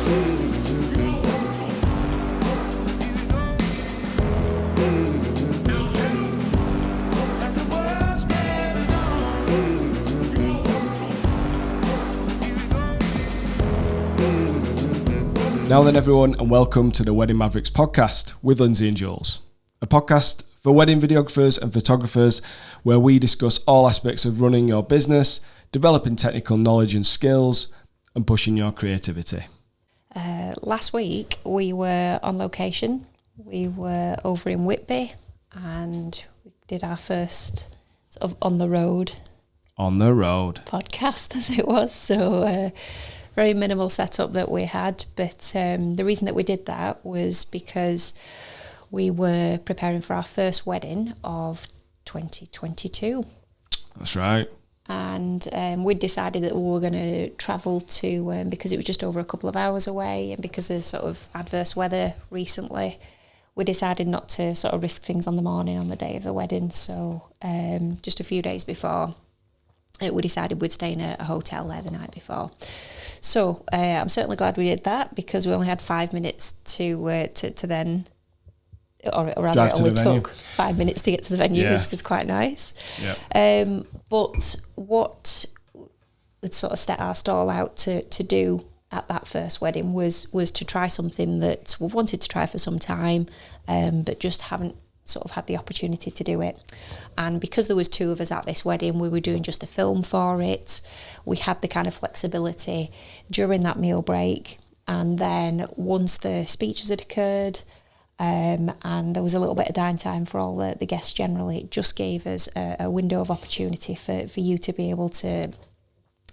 Now then, everyone, and welcome to the Wedding Mavericks podcast with Lindsay and Jules, a podcast for wedding videographers and photographers where we discuss all aspects of running your business, developing technical knowledge and skills, and pushing your creativity. Last week we were on location. We were over in Whitby and we did our first sort of on the road podcast, as it was. So very minimal setup that we had, but the reason that we did that was because we were preparing for our first wedding of 2022. That's right. And we'd decided that we were going to travel to, because it was just over a couple of hours away, and because of sort of adverse weather recently, we decided not to sort of risk things on the morning on the day of the wedding. So just a few days before, we decided we'd stay in a hotel there the night before. So I'm certainly glad we did that, because we only had 5 minutes to then, or rather it only took 5 minutes to get to the venue, which was quite nice. Yeah. But what would sort of set our stall out to do at that first wedding was to try something that we've wanted to try for some time, but just haven't sort of had the opportunity to do it. And because there was two of us at this wedding, we were doing just a film for it. We had the kind of flexibility during that meal break, and then once the speeches had occurred, and there was a little bit of downtime for all the guests generally, it just gave us a window of opportunity for you to be able to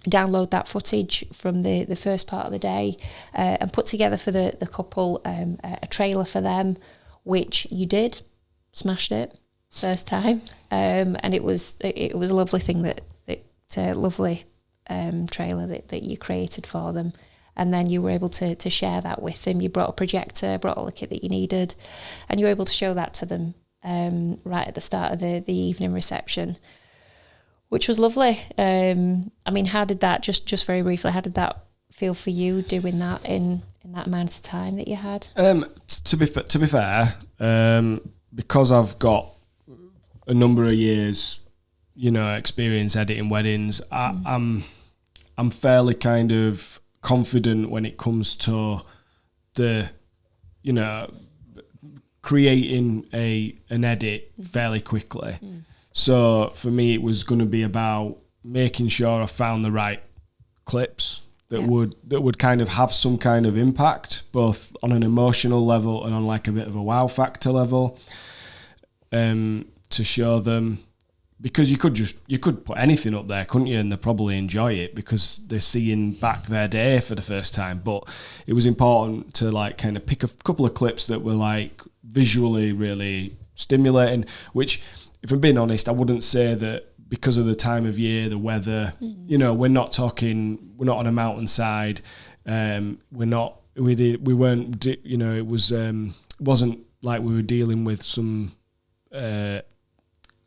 download that footage from the first part of the day, and put together for the couple a trailer for them, which you did. Smashed it first time, and it was a lovely thing that a lovely trailer that you created for them, and then you were able to share that with them. You brought a projector, brought all the kit that you needed, and you were able to show that to them right at the start of the evening reception, which was lovely. I mean, how did that, just very briefly, how did that feel for you, doing that in that amount of time that you had? To be fair, because I've got a number of years, experience editing weddings, I'm fairly kind of confident when it comes to the, creating an edit fairly quickly. So for me, it was going to be about making sure I found the right clips that would kind of have some kind of impact, both on an emotional level and on like a bit of a wow factor level, to show them, because you could put anything up there, couldn't you? And they probably enjoy it because they're seeing back their day for the first time. But it was important to like kind of pick a couple of clips that were like visually really stimulating, which, if I'm being honest, I wouldn't say that because of the time of year, the weather, we're not on a mountainside. It wasn't like we were dealing with some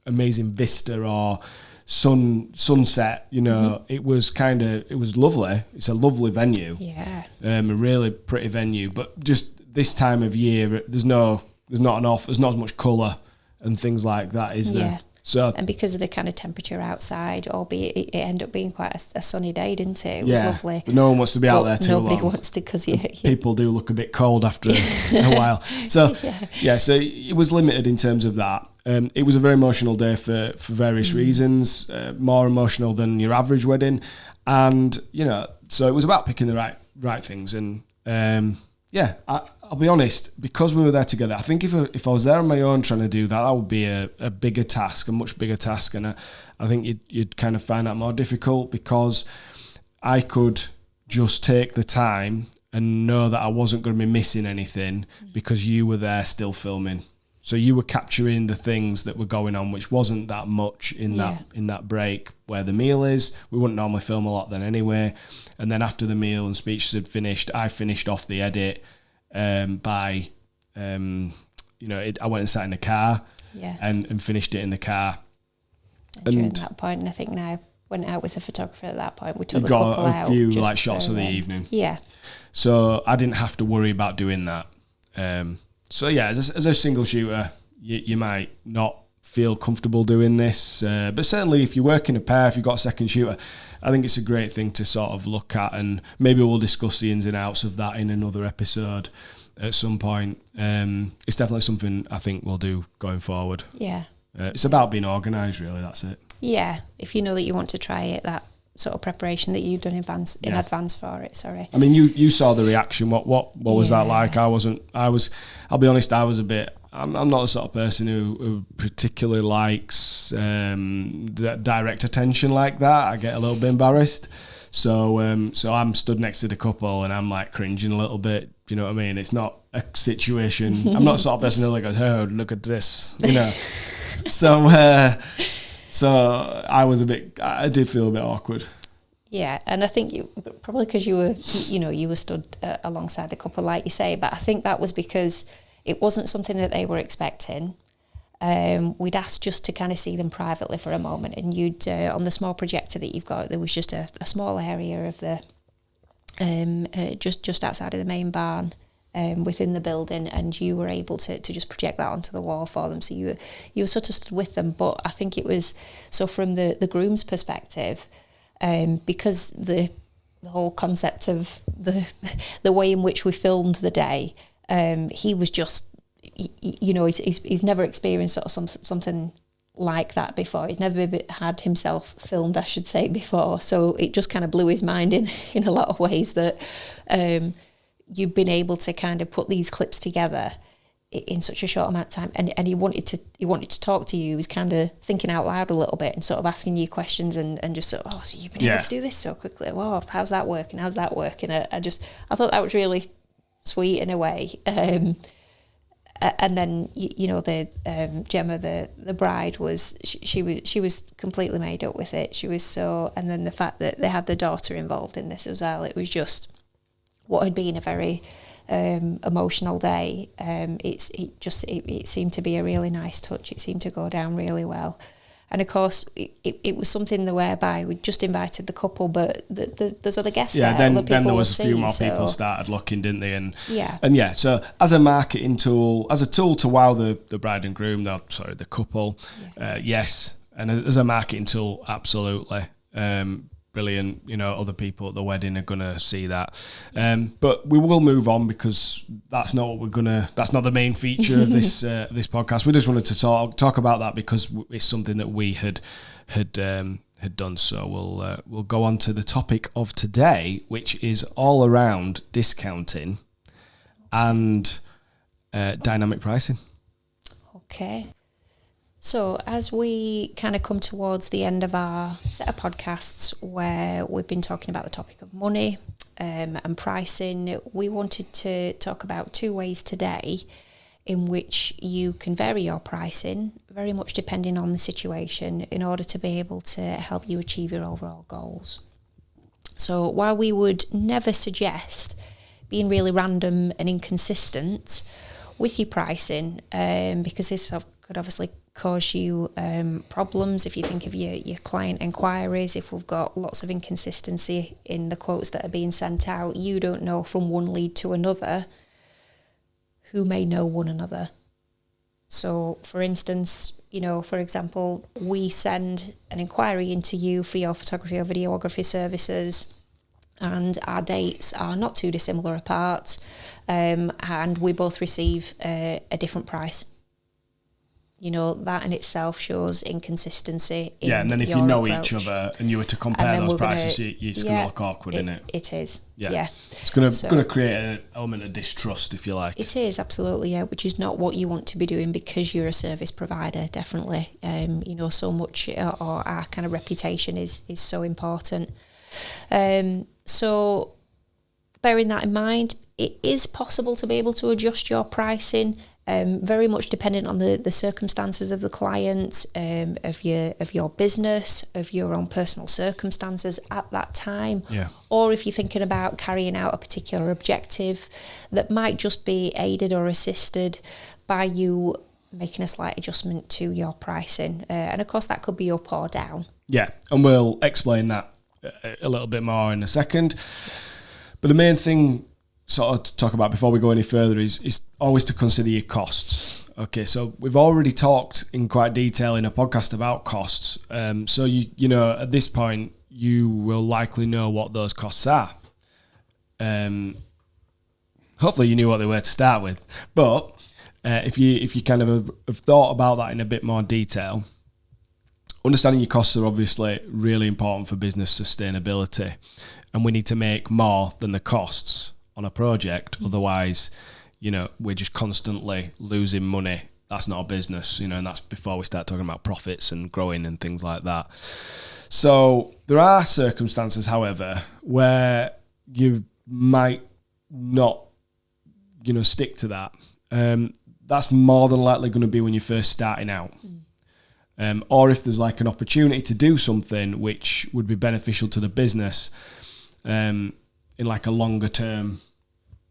amazing vista or sunset. It was lovely. It's a lovely venue. Yeah. A really pretty venue, but just this time of year, there's not as much colour and things like that, is there? Yeah. So, and because of the kind of temperature outside, albeit it ended up being quite a sunny day, didn't it? It was lovely. But no one wants to be out there too long. Nobody wants to, because people do look a bit cold after a while. So so it was limited in terms of that. It was a very emotional day for various reasons, more emotional than your average wedding, and so it was about picking the right things. And I'll be honest, because we were there together, I think if I was there on my own trying to do that, that would be a bigger task, a much bigger task, and I think you'd kind of find that more difficult, because I could just take the time and know that I wasn't going to be missing anything because you were there still filming. So you were capturing the things that were going on, which wasn't that much in that break where the meal is. We wouldn't normally film a lot then anyway. And then after the meal and speeches had finished, I finished off the edit I went and sat in the car and finished it in the car. And during that point, and I think now went out with a photographer at that point. We took you a got couple a out. few like shots of the evening. Yeah. So I didn't have to worry about doing that. So yeah, as a single shooter, you might not feel comfortable doing this, but certainly if you work in a pair, if you've got a second shooter, I think it's a great thing to sort of look at, and maybe we'll discuss the ins and outs of that in another episode at some point. It's definitely something I think we'll do going forward. Yeah. It's about being organised, really. That's it. Yeah. If you know that you want to try it, that sort of preparation that you've done in advance for it. Sorry. I mean, you saw the reaction. What was that like? I'll be honest. I was a bit. I'm not the sort of person who particularly likes direct attention like that. I get a little bit embarrassed. So I'm stood next to the couple and I'm like cringing a little bit. Do you know what I mean? It's not a situation. I'm not the sort of person who like goes, "Oh, look at this," you know. So I did feel a bit awkward. Yeah, and I think probably because you were stood alongside the couple, like you say, but I think that was because it wasn't something that they were expecting. We'd asked just to kind of see them privately for a moment, and you'd on the small projector that you've got, there was just a small area of the just outside of the main barn within the building, and you were able to just project that onto the wall for them. So you were sort of stood with them, but I think it was so from the groom's perspective, because the whole concept of the way in which we filmed the day. He was just, he's never experienced sort of something like that before. He's never had himself filmed, I should say, before. So it just kind of blew his mind in a lot of ways that you've been able to kind of put these clips together in such a short amount of time. And he wanted to talk to you. He was kind of thinking out loud a little bit and sort of asking you questions and just sort of, so you've been able to do this so quickly. Whoa, how's that working? How's that working? I thought that was really sweet in a way, and then the Gemma, the bride, she was completely made up with it. She was so, and then the fact that they had the daughter involved in this as well. It was just what had been a very emotional day. It seemed to be a really nice touch. It seemed to go down really well. And of course, it was something whereby we just invited the couple, but there's other guests there. Then there was a few more people started looking, didn't they? And so as a marketing tool, as a tool to wow the bride and groom, the couple, yes, and as a marketing tool, absolutely. Brilliant, other people at the wedding are going to see that. But we will move on because that's not the main feature of this podcast. We just wanted to talk about that because it's something that we had done. So we'll go on to the topic of today, which is all around discounting and dynamic pricing. Okay. So as we kind of come towards the end of our set of podcasts where we've been talking about the topic of money and pricing, we wanted to talk about two ways today in which you can vary your pricing, very much depending on the situation, in order to be able to help you achieve your overall goals. So while we would never suggest being really random and inconsistent with your pricing, because this could obviously cause you problems if you think of your client inquiries. If we've got lots of inconsistency in the quotes that are being sent out, you don't know from one lead to another who may know one another. So for instance, for example, we send an inquiry into you for your photography or videography services, and our dates are not too dissimilar apart, and we both receive a different price. That in itself shows inconsistency in and then if you know approach. Each other and you were to compare those prices, it's going to look awkward, isn't it? It is, yeah. It's going to create an element of distrust, if you like. It is, absolutely, yeah, which is not what you want to be doing because you're a service provider, definitely. So much, or our kind of reputation is so important. So bearing that in mind, it is possible to be able to adjust your pricing, very much dependent on the circumstances of the client, of your business, of your own personal circumstances at that time. Yeah. Or if you're thinking about carrying out a particular objective that might just be aided or assisted by you making a slight adjustment to your pricing. And of course that could be up or down. Yeah, and we'll explain that a little bit more in a second. But the main thing sort of to talk about before we go any further is always to consider your costs. Okay, so we've already talked in quite detail in a podcast about costs. So you know at this point you will likely know what those costs are. Hopefully you knew what they were to start with. But if you kind of have thought about that in a bit more detail, understanding your costs are obviously really important for business sustainability, and we need to make more than the costs on a project. Otherwise, you know, we're just constantly losing money. That's not a business, you know, and that's before we start talking about profits and growing and things like that. So there are circumstances, however, where you might not, you know, stick to that. That's more than likely going to be when you're first starting out. Or if there's like an opportunity to do something which would be beneficial to the business in like a longer term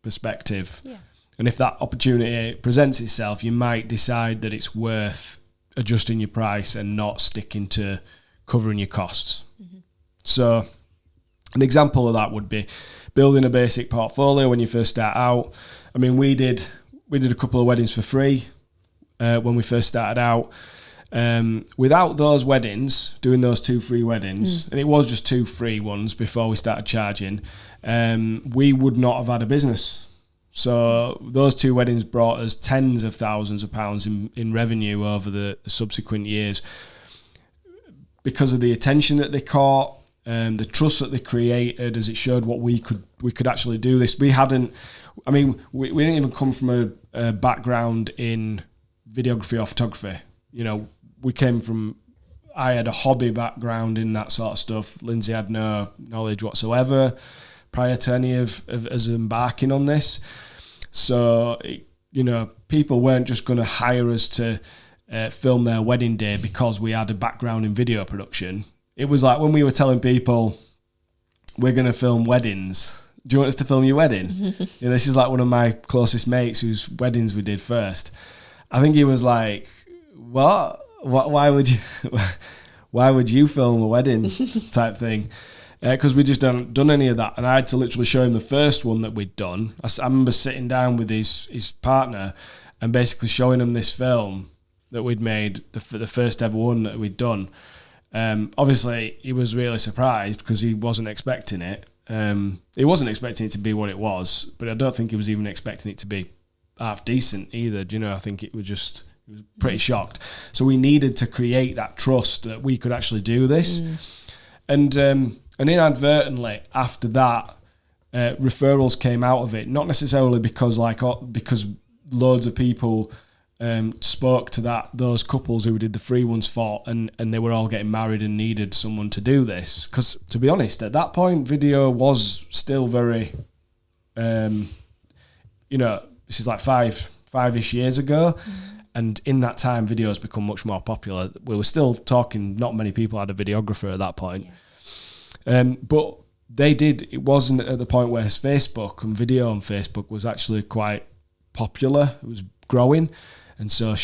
perspective. Yeah. And if that opportunity presents itself, you might decide that it's worth adjusting your price and not sticking to covering your costs. Mm-hmm. So an example of that would be building a basic portfolio when you first start out. I mean, we did a couple of weddings for free when we first started out. Without those weddings, doing those 2 free weddings, and it was just 2 free ones before we started charging, we would not have had a business. So those 2 weddings brought us tens of thousands of pounds in revenue over the subsequent years because of the attention that they caught, the trust that they created, as it showed what we could actually do this. We didn't even come from a background in videography or photography. You know, I had a hobby background in that sort of stuff. Lindsay had no knowledge whatsoever prior to any of us embarking on this. So, you know, people weren't just going to hire us to film their wedding day because we had a background in video production. It was like when we were telling people, we're going to film weddings. Do you want us to film your wedding? You know, this is like one of my closest mates whose weddings we did first. I think he was like, what? Why would you film a wedding type thing? Because we just hadn't done any of that. And I had to literally show him the first one that we'd done. I remember sitting down with his partner and basically showing him this film that we'd made, the first ever one that we'd done. Obviously, he was really surprised because he wasn't expecting it. He wasn't expecting it to be what it was, but I don't think he was even expecting it to be half decent either. Do you know? I think he was pretty shocked. So we needed to create that trust that we could actually do this. And inadvertently, after that, referrals came out of it. Not necessarily because loads of people spoke to those couples who we did the free ones for, and they were all getting married and needed someone to do this. Because to be honest, at that point, video was still very, you know, this is like five-ish years ago. And in that time, video has become much more popular. We were still talking, not many people had a videographer at that point. Yeah. But they did. It wasn't at the point where Facebook and video on Facebook was actually quite popular. It was growing. And so,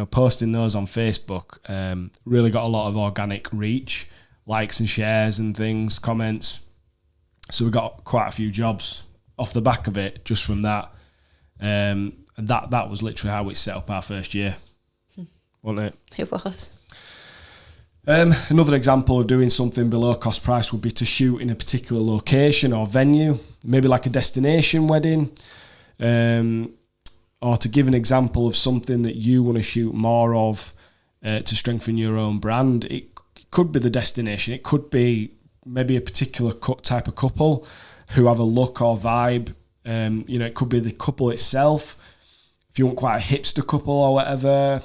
posting those on Facebook really got a lot of organic reach, likes and shares and things, comments. So we got quite a few jobs off the back of it just from that. And that was literally how we set up our first year, wasn't it? It was. Another example of doing something below cost price would be to shoot in a particular location or venue, maybe like a destination wedding, or to give an example of something that you want to shoot more of to strengthen your own brand. It could be the destination. It could be maybe a particular type of couple who have a look or vibe. It could be the couple itself, if you want quite a hipster couple or whatever,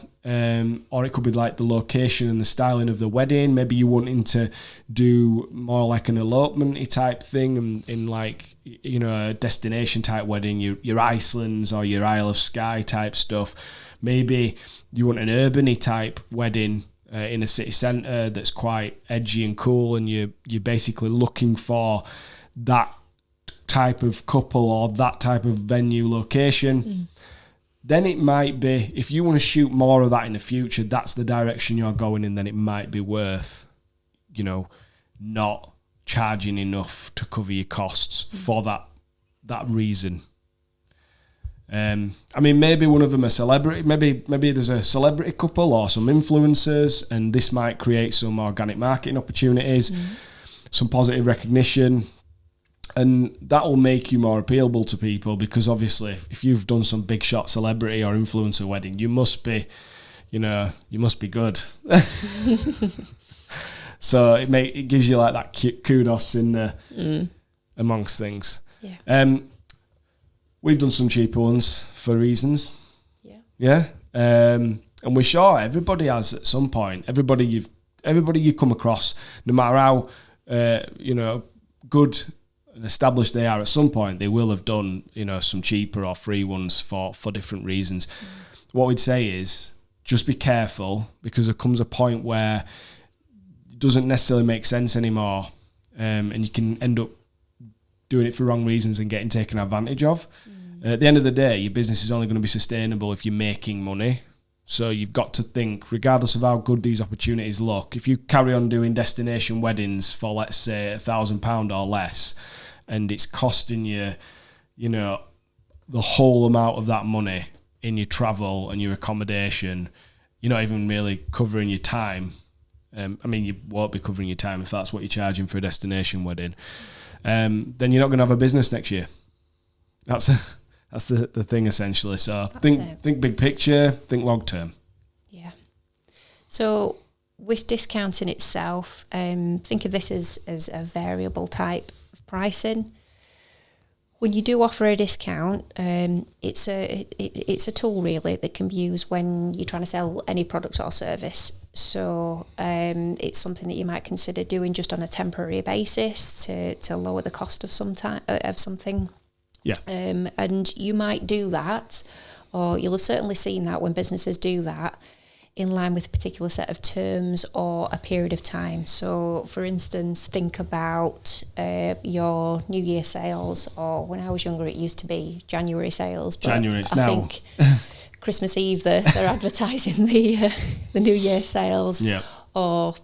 or it could be like the location and the styling of the wedding. Maybe you're wanting to do more like an elopement-y type thing in like, you know, a destination type wedding, your Icelands or your Isle of Skye type stuff. Maybe you want an urban-y type wedding in a city centre that's quite edgy and cool, and you're basically looking for that type of couple or that type of venue location. Then it might be, if you want to shoot more of that in the future, that's the direction you're going in, then it might be worth, not charging enough to cover your costs for that reason. I mean, maybe one of them a celebrity, maybe there's a celebrity couple or some influencers, and this might create some organic marketing opportunities, some positive recognition, and that will make you more appealable to people, because obviously if you've done some big shot celebrity or influencer wedding, you must be good. So it gives you like that kudos in the amongst things. We've done some cheaper ones for reasons. And we're sure everybody has at some point. Everybody you come across, no matter how good and established they are, at some point they will have done some cheaper or free ones for different reasons. What we'd say is just be careful, because there comes a point where it doesn't necessarily make sense anymore, and you can end up doing it for wrong reasons and getting taken advantage of. At the end of the day, your business is only going to be sustainable if you're making money. So you've got to think, regardless of how good these opportunities look, if you carry on doing destination weddings for, let's say, £1,000 or less, and it's costing you, the whole amount of that money in your travel and your accommodation, you're not even really covering your time. I mean, you won't be covering your time if that's what you're charging for a destination wedding. Then you're not going to have a business next year. That's the thing, essentially. So think big picture, think long term. Yeah. So with discounting itself, think of this as a variable type of pricing. When you do offer a discount, it's a tool really that can be used when you're trying to sell any product or service. So it's something that you might consider doing just on a temporary basis to lower the cost of something. Yeah. And you might do that, or you'll have certainly seen that when businesses do that, in line with a particular set of terms or a period of time. So, for instance, think about your New Year sales, or when I was younger, it used to be January sales. But January, it's I think Christmas Eve they're advertising the New Year sales, or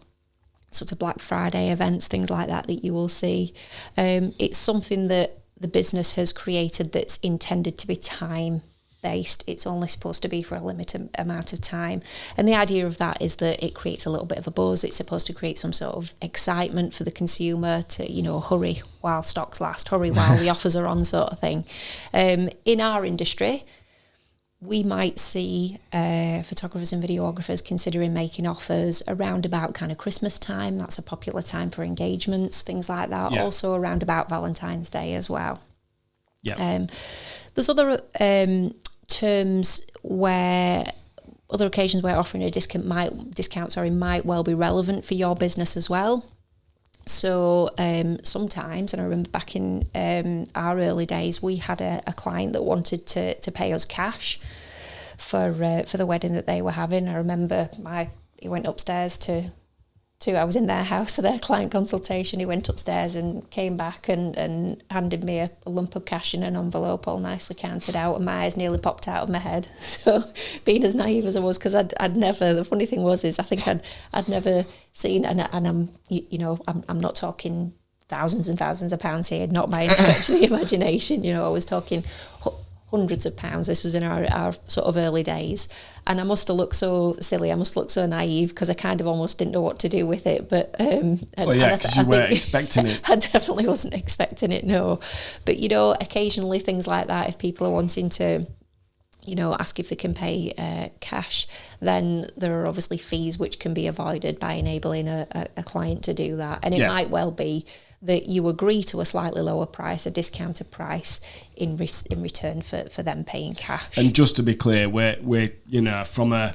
sort of Black Friday events, things like that you will see. It's something that the business has created that's intended to be time based. It's only supposed to be for a limited amount of time, and the idea of that is that it creates a little bit of a buzz. It's supposed to create some sort of excitement for the consumer to hurry while stocks last, hurry while the offers are on, sort of thing. In our industry, we might see photographers and videographers considering making offers around about kind of Christmas time. That's a popular time for engagements, things like that. Also around about Valentine's Day as well. There's other terms where, other occasions where offering a discount might well be relevant for your business as well. So sometimes, and I remember back in our early days, we had a client that wanted to pay us cash for the wedding that they were having. I remember he went upstairs to I was in their house for their client consultation. He went upstairs and came back and handed me a lump of cash in an envelope, all nicely counted out, and my eyes nearly popped out of my head. So being as naive as I was, because I'd never, the funny thing was I think I'd never seen, and I'm not talking thousands and thousands of pounds here, not by any stretch of the imagination. I was talking hundreds of pounds. This was in our sort of early days, and I must have looked so silly, I must look so naive, because I kind of almost didn't know what to do with it. But because you weren't expecting it. I definitely wasn't expecting it, no. But occasionally things like that, if people are wanting to ask if they can pay cash, then there are obviously fees which can be avoided by enabling a client to do that. And it might well be that you agree to a slightly lower price, a discounted price, in return for them paying cash. And just to be clear, we're from a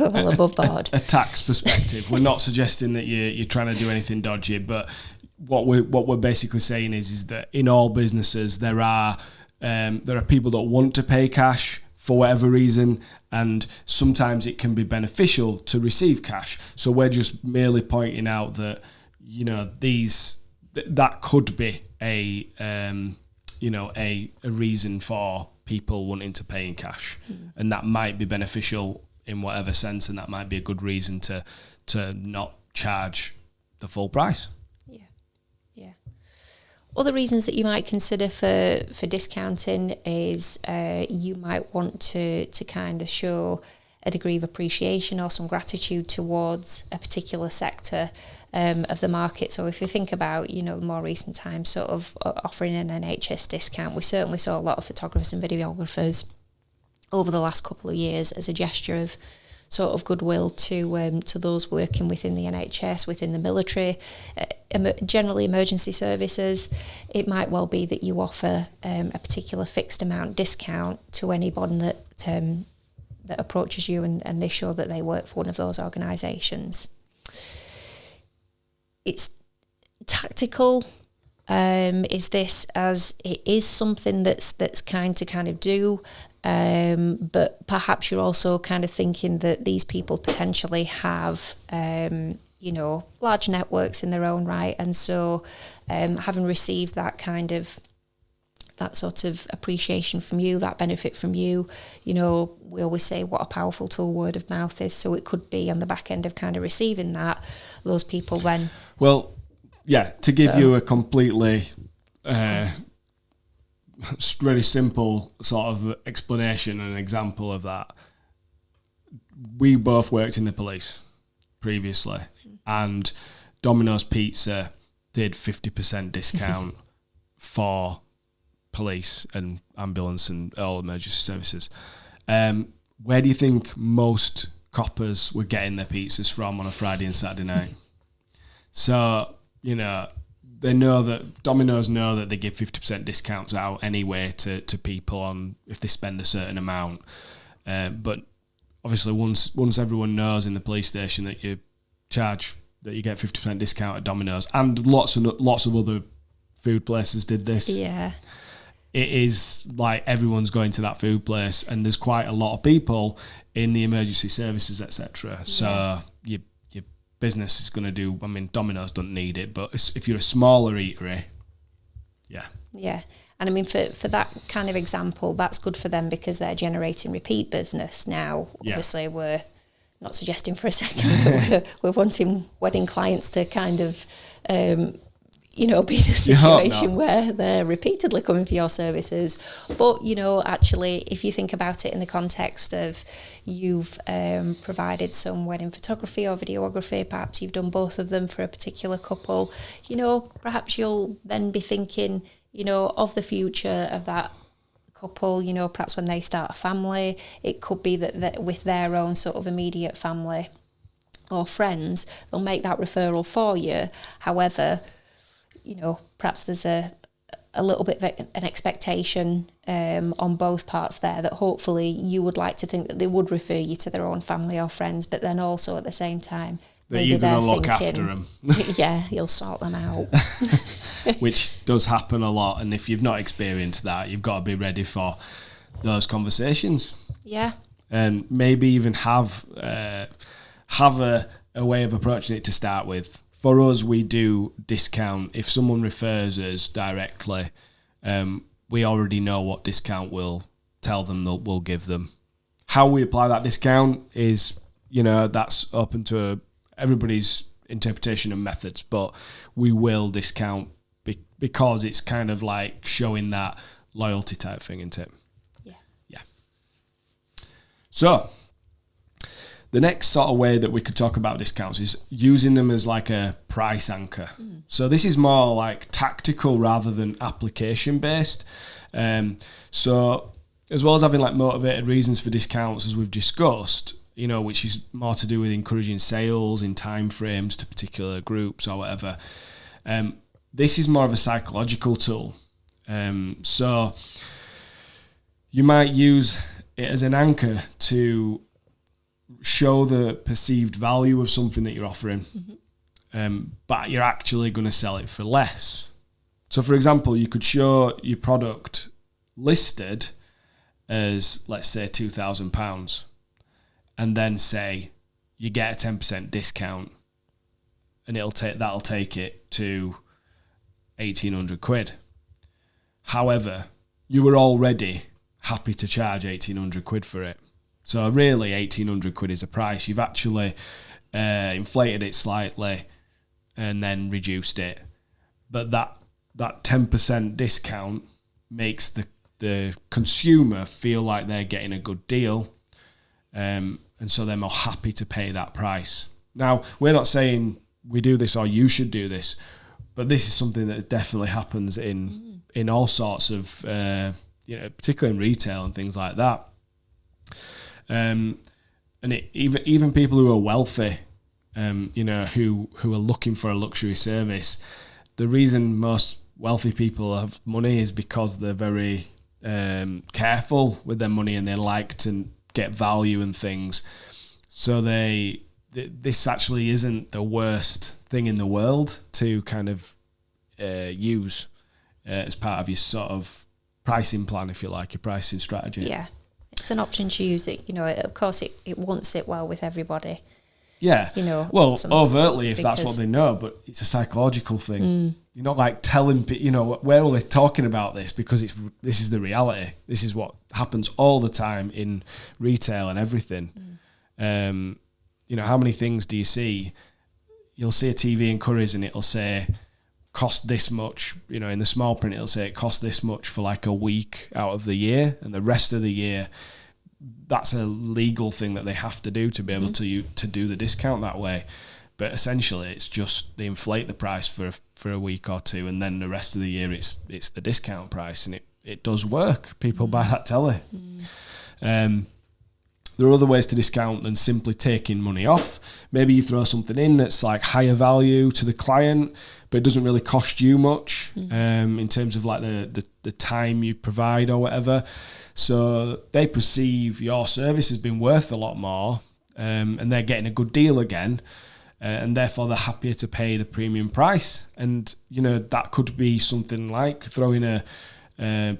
well above board a tax perspective, we're not suggesting that you're trying to do anything dodgy. But what we're basically saying is that in all businesses there are people that want to pay cash for whatever reason, and sometimes it can be beneficial to receive cash. So we're just merely pointing out that that could be a reason for people wanting to pay in cash, and that might be beneficial in whatever sense, and that might be a good reason to not charge the full price. Yeah. Other reasons that you might consider for discounting is you might want to kind of show a degree of appreciation or some gratitude towards a particular sector of the market. So if you think about, more recent times, sort of offering an NHS discount, we certainly saw a lot of photographers and videographers over the last couple of years as a gesture of sort of goodwill to those working within the NHS, within the military, generally emergency services. It might well be that you offer a particular fixed amount discount to anyone that approaches you and they show that they work for one of those organisations. It's tactical. Is this as it is something that's kind of do, but perhaps you're also kind of thinking that these people potentially have large networks in their own right, and so having received that sort of appreciation from you, that benefit from you, we always say what a powerful tool word of mouth is. So it could be on the back end of kind of receiving that, those people then. Well, yeah, to give you a completely very simple sort of explanation and example of that, we both worked in the police previously, and Domino's Pizza did 50% discount for police and ambulance and all emergency services. Where do you think most coppers were getting their pizzas from on a Friday and Saturday night? So, they know that Domino's know that they give 50% discounts out anyway to people on if they spend a certain amount. But obviously, once everyone knows in the police station that you get 50% discount at Domino's, and lots of other food places did this. Yeah. It is like everyone's going to that food place, and there's quite a lot of people in the emergency services, etc. So your business is going to do. I mean, Domino's don't need it, but if you're a smaller eatery, yeah. And I mean, for that kind of example, that's good for them because they're generating repeat business. Now, obviously, we're not suggesting for a second that we're wanting wedding clients to kind of be in a situation where they're repeatedly coming for your services. But, actually, if you think about it in the context of you've provided some wedding photography or videography, perhaps you've done both of them for a particular couple, perhaps you'll then be thinking, of the future of that couple, perhaps when they start a family, it could be that with their own sort of immediate family or friends, they'll make that referral for you. However, perhaps there's a little bit of an expectation on both parts there that hopefully you would like to think that they would refer you to their own family or friends, but then also at the same time, that you're going to look after them. Yeah, you'll sort them out. Which does happen a lot, and if you've not experienced that, you've got to be ready for those conversations. Yeah. And maybe even have a way of approaching it to start with. For us, we do discount. If someone refers us directly, we already know what discount we'll tell them that we'll give them. How we apply that discount is, that's open to everybody's interpretation and methods, but we will discount because it's kind of like showing that loyalty type thing, isn't it? Yeah. So, the next sort of way that we could talk about discounts is using them as like a price anchor. So this is more like tactical rather than application based. So as well as having like motivated reasons for discounts, as we've discussed, which is more to do with encouraging sales in time frames to particular groups or whatever. This is more of a psychological tool. So you might use it as an anchor to show the perceived value of something that you're offering, but you're actually going to sell it for less. So, for example, you could show your product listed as, let's say, £2,000, and then say you get a 10% discount, and that'll take it to 1,800 quid. However, you were already happy to charge 1,800 quid for it. So really, 1,800 quid is a price. You've actually inflated it slightly and then reduced it. But that 10% discount makes the consumer feel like they're getting a good deal, and so they're more happy to pay that price. Now, we're not saying we do this or you should do this, but this is something that definitely happens in all sorts of, particularly in retail and things like that. And even people who are wealthy, who are looking for a luxury service, the reason most wealthy people have money is because they're very careful with their money and they like to get value and things. So this actually isn't the worst thing in the world to kind of use as part of your sort of pricing plan, if you like, your pricing strategy. Yeah, it's an option to use it. Of course, it won't sit well with everybody. Yeah, well, overtly if that's what they know, but it's a psychological thing. You're not like telling, we're only talking about this because this is the reality. This is what happens all the time in retail and everything. How many things do you see? You'll see a TV in Currys and it'll say cost this much, in the small print it'll say it costs this much for like a week out of the year, and the rest of the year that's a legal thing that they have to do to be able to do the discount that way. But essentially it's just they inflate the price for a week or two, and then the rest of the year it's the discount price, and it does work. People buy that telly. There are other ways to discount than simply taking money off. Maybe you throw something in that's like higher value to the client, but it doesn't really cost you much in terms of like the time you provide or whatever. So they perceive your service as being worth a lot more, and they're getting a good deal again, and therefore they're happier to pay the premium price. And that could be something like throwing a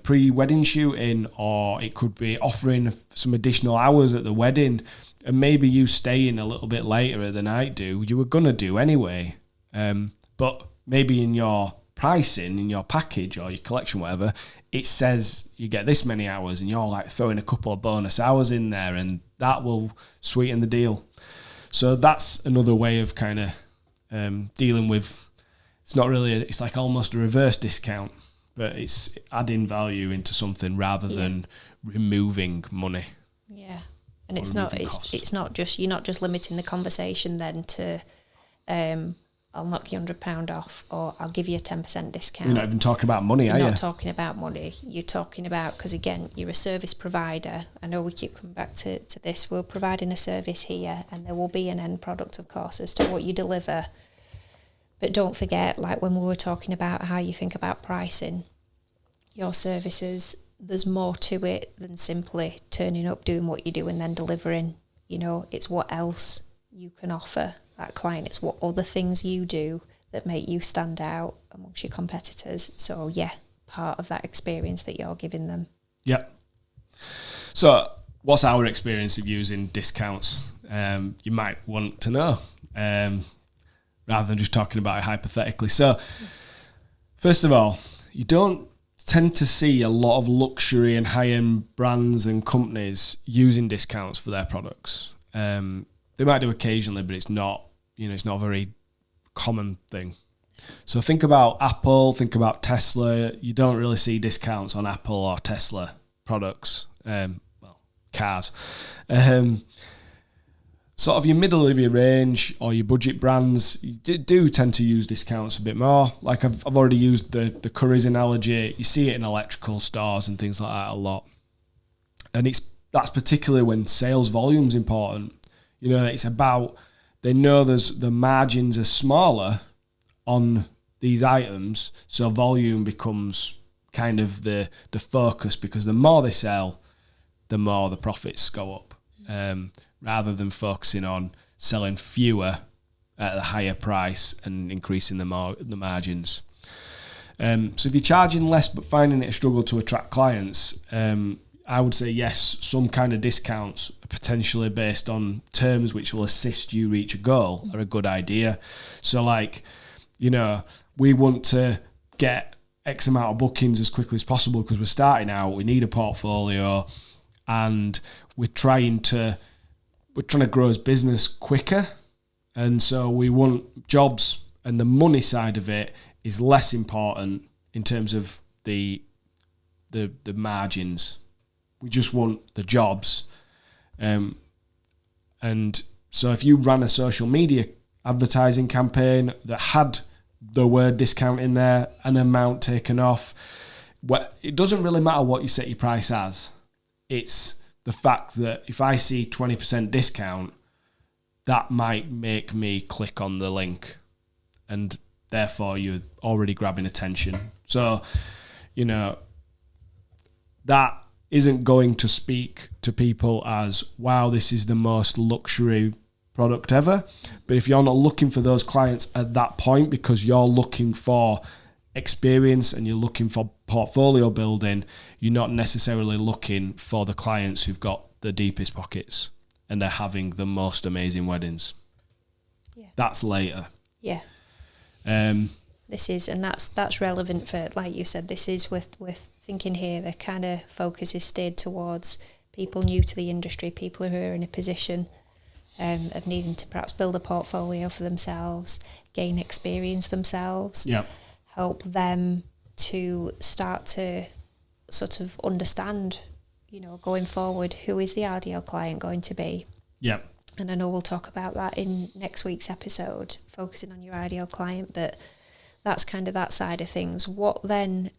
pre-wedding shoot in, or it could be offering some additional hours at the wedding, and maybe you stay in a little bit later than I do. You were going to do anyway, but maybe in your pricing, in your package or your collection, whatever, it says you get this many hours, and you're like throwing a couple of bonus hours in there, and that will sweeten the deal. So that's another way of kind of dealing with. It's not really. It's like almost a reverse discount, but it's adding value into something rather than removing money. Yeah, and it's not just, you're not just limiting the conversation then to I'll knock you £100 off, or I'll give you a 10% discount. You're not even talking about money, are you? You're not talking about money. You're talking about, because again, you're a service provider. I know we keep coming back to this. We're providing a service here, and there will be an end product, of course, as to what you deliver. But don't forget, like when we were talking about how you think about pricing your services, there's more to it than simply turning up, doing what you do, and then delivering. It's what else you can offer that client. It's what other things you do that make you stand out amongst your competitors. So yeah, part of that experience that you're giving them. Yeah. So what's our experience of using discounts? You might want to know, rather than just talking about it hypothetically. So first of all, you don't tend to see a lot of luxury and high-end brands and companies using discounts for their products. They might do occasionally, but it's not a very common thing. So think about Apple, think about Tesla. You don't really see discounts on Apple or Tesla products, cars. Sort of your middle of your range or your budget brands, you do tend to use discounts a bit more. Like I've already used the Currys analogy. You see it in electrical stores and things like that a lot. And that's particularly when sales volume's important. It's about, they know the margins are smaller on these items, so volume becomes kind of the focus, because the more they sell, the more the profits go up, rather than focusing on selling fewer at a higher price and increasing the margins. So if you're charging less but finding it a struggle to attract clients, I would say yes, some kind of discounts potentially based on terms which will assist you reach a goal are a good idea. So like, we want to get X amount of bookings as quickly as possible because we're starting out, we need a portfolio, and we're trying to grow as business quicker. And so we want jobs and the money side of it is less important in terms of the margins. We just want the jobs. And so if you ran a social media advertising campaign that had the word discount in there, an amount taken off, it doesn't really matter what you set your price as. It's the fact that if I see 20% discount, that might make me click on the link, and therefore you're already grabbing attention. So, that isn't going to speak to people as, wow, this is the most luxury product ever. But if you're not looking for those clients at that point because you're looking for experience and you're looking for portfolio building, you're not necessarily looking for the clients who've got the deepest pockets and they're having the most amazing weddings. Yeah. That's later. Yeah. This is, and that's relevant for, like you said, this is with thinking here, the kind of focus is steered towards people new to the industry, people who are in a position of needing to perhaps build a portfolio for themselves, gain experience themselves, help them to start to sort of understand, going forward, who is the ideal client going to be. Yeah. And I know we'll talk about that in next week's episode, focusing on your ideal client, but that's kind of that side of things. What then,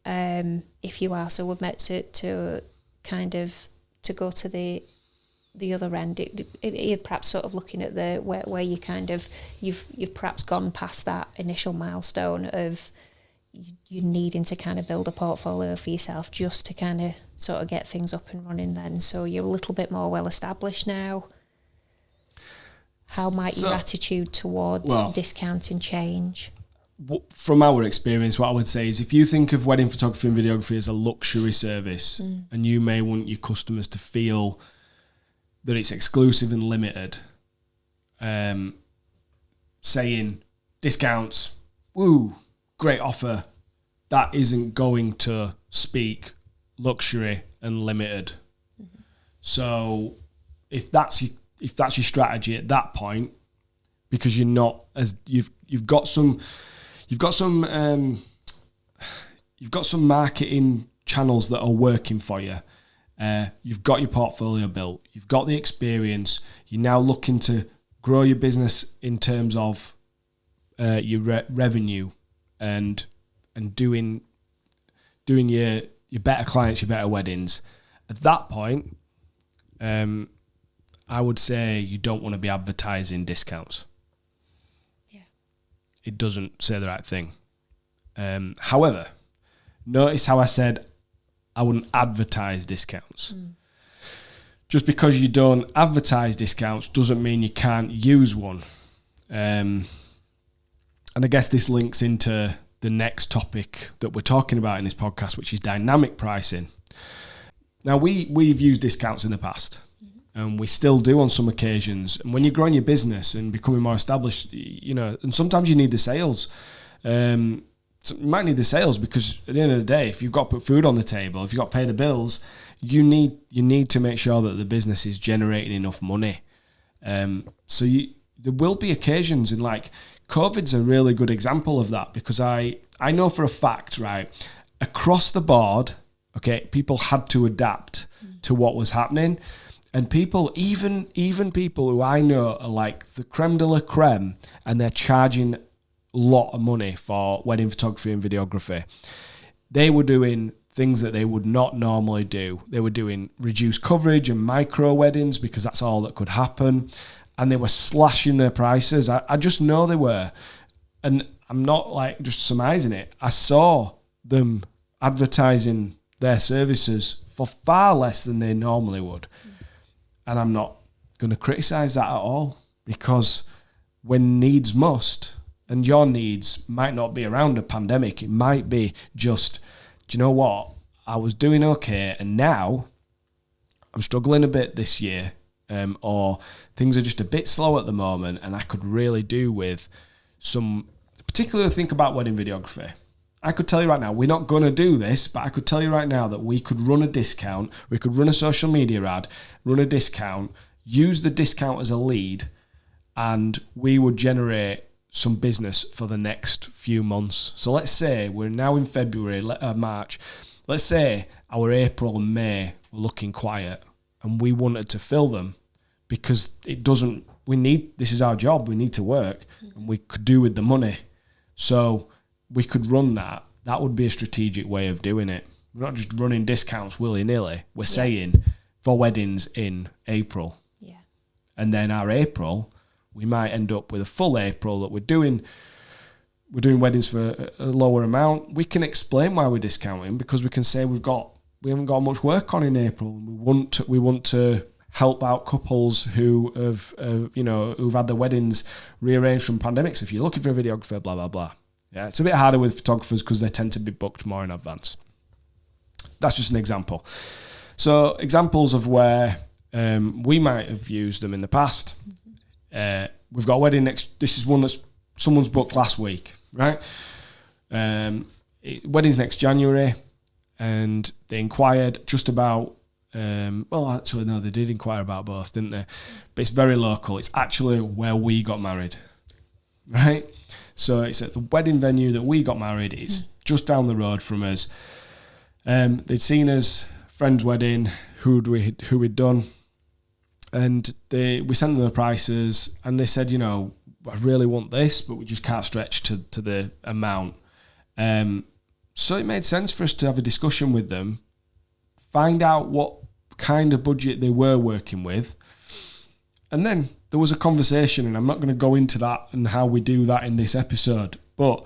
if you are, so we're meant to kind of, to go to the other end, it perhaps sort of looking at the where you kind of, you've perhaps gone past that initial milestone of you needing to kind of build a portfolio for yourself just to kind of sort of get things up and running then. So you're a little bit more well established now. How might your attitude towards discounting change? From our experience, what I would say is if you think of wedding photography and videography as a luxury service, and you may want your customers to feel that it's exclusive and limited, saying discounts, woo, great offer, that isn't going to speak luxury and limited. Mm-hmm. So if that's your strategy at that point, because you're not as you've got some marketing channels that are working for you. You've got your portfolio built. You've got the experience. You're now looking to grow your business in terms of your revenue and doing your better clients, your better weddings. At that point, I would say you don't want to be advertising discounts. Yeah, it doesn't say the right thing. However, notice how I said I wouldn't advertise discounts. Just because you don't advertise discounts doesn't mean you can't use one. And I guess this links into the next topic that we're talking about in this podcast, which is dynamic pricing. Now, we've used discounts in the past, and we still do on some occasions. And when you're growing your business and becoming more established, and sometimes you need the sales. So you might need the sales because at the end of the day, if you've got to put food on the table, if you've got to pay the bills, you need to make sure that the business is generating enough money. So there will be occasions, and like COVID's a really good example of that, because I know for a fact, right, across the board, okay, people had to adapt to what was happening. And people, even people who I know are like the creme de la creme, and they're charging a lot of money for wedding photography and videography, they were doing things that they would not normally do. They were doing reduced coverage and micro weddings because that's all that could happen. And they were slashing their prices. I just know they were. And I'm not like just surmising it. I saw them advertising their services for far less than they normally would. And I'm not going to criticise that at all, because when needs must, and your needs might not be around a pandemic, it might be just, do you know what? I was doing okay, and now I'm struggling a bit this year, or things are just a bit slow at the moment, and I could really do with some, particularly think about wedding videography. I could tell you right now, we're not going to do this, but I could tell you right now that we could run a discount, we could run a social media ad, run a discount, use the discount as a lead, and we would generate some business for the next few months. So let's say we're now in February, March. Let's say our April and May were looking quiet and we wanted to fill them because this is our job, we need to work, and we could do with the money. So we could run that. That would be a strategic way of doing it. We're not just running discounts willy-nilly. We're saying for weddings in April. Yeah. And then our April, we might end up with a full April that we're doing weddings for a lower amount. We can explain why we're discounting because we can say we haven't got much work on in April. We want to help out couples who have who've had their weddings rearranged from pandemics. If you're looking for a videographer, blah blah blah. Yeah, it's a bit harder with photographers because they tend to be booked more in advance. That's just an example. So examples of where we might have used them in the past. We've got a wedding next. This is one that's someone's booked last week, right? Wedding's next January, and they inquired just about. Actually, no, they did inquire about both, didn't they? But it's very local. It's actually where we got married, right? So it's at the wedding venue that we got married. It's just down the road from us. They'd seen us friend's wedding, who we'd done, and we sent them the prices, and they said, I really want this, but we just can't stretch to the amount. So it made sense for us to have a discussion with them, find out what kind of budget they were working with, and then there was a conversation, and I'm not going to go into that and how we do that in this episode, but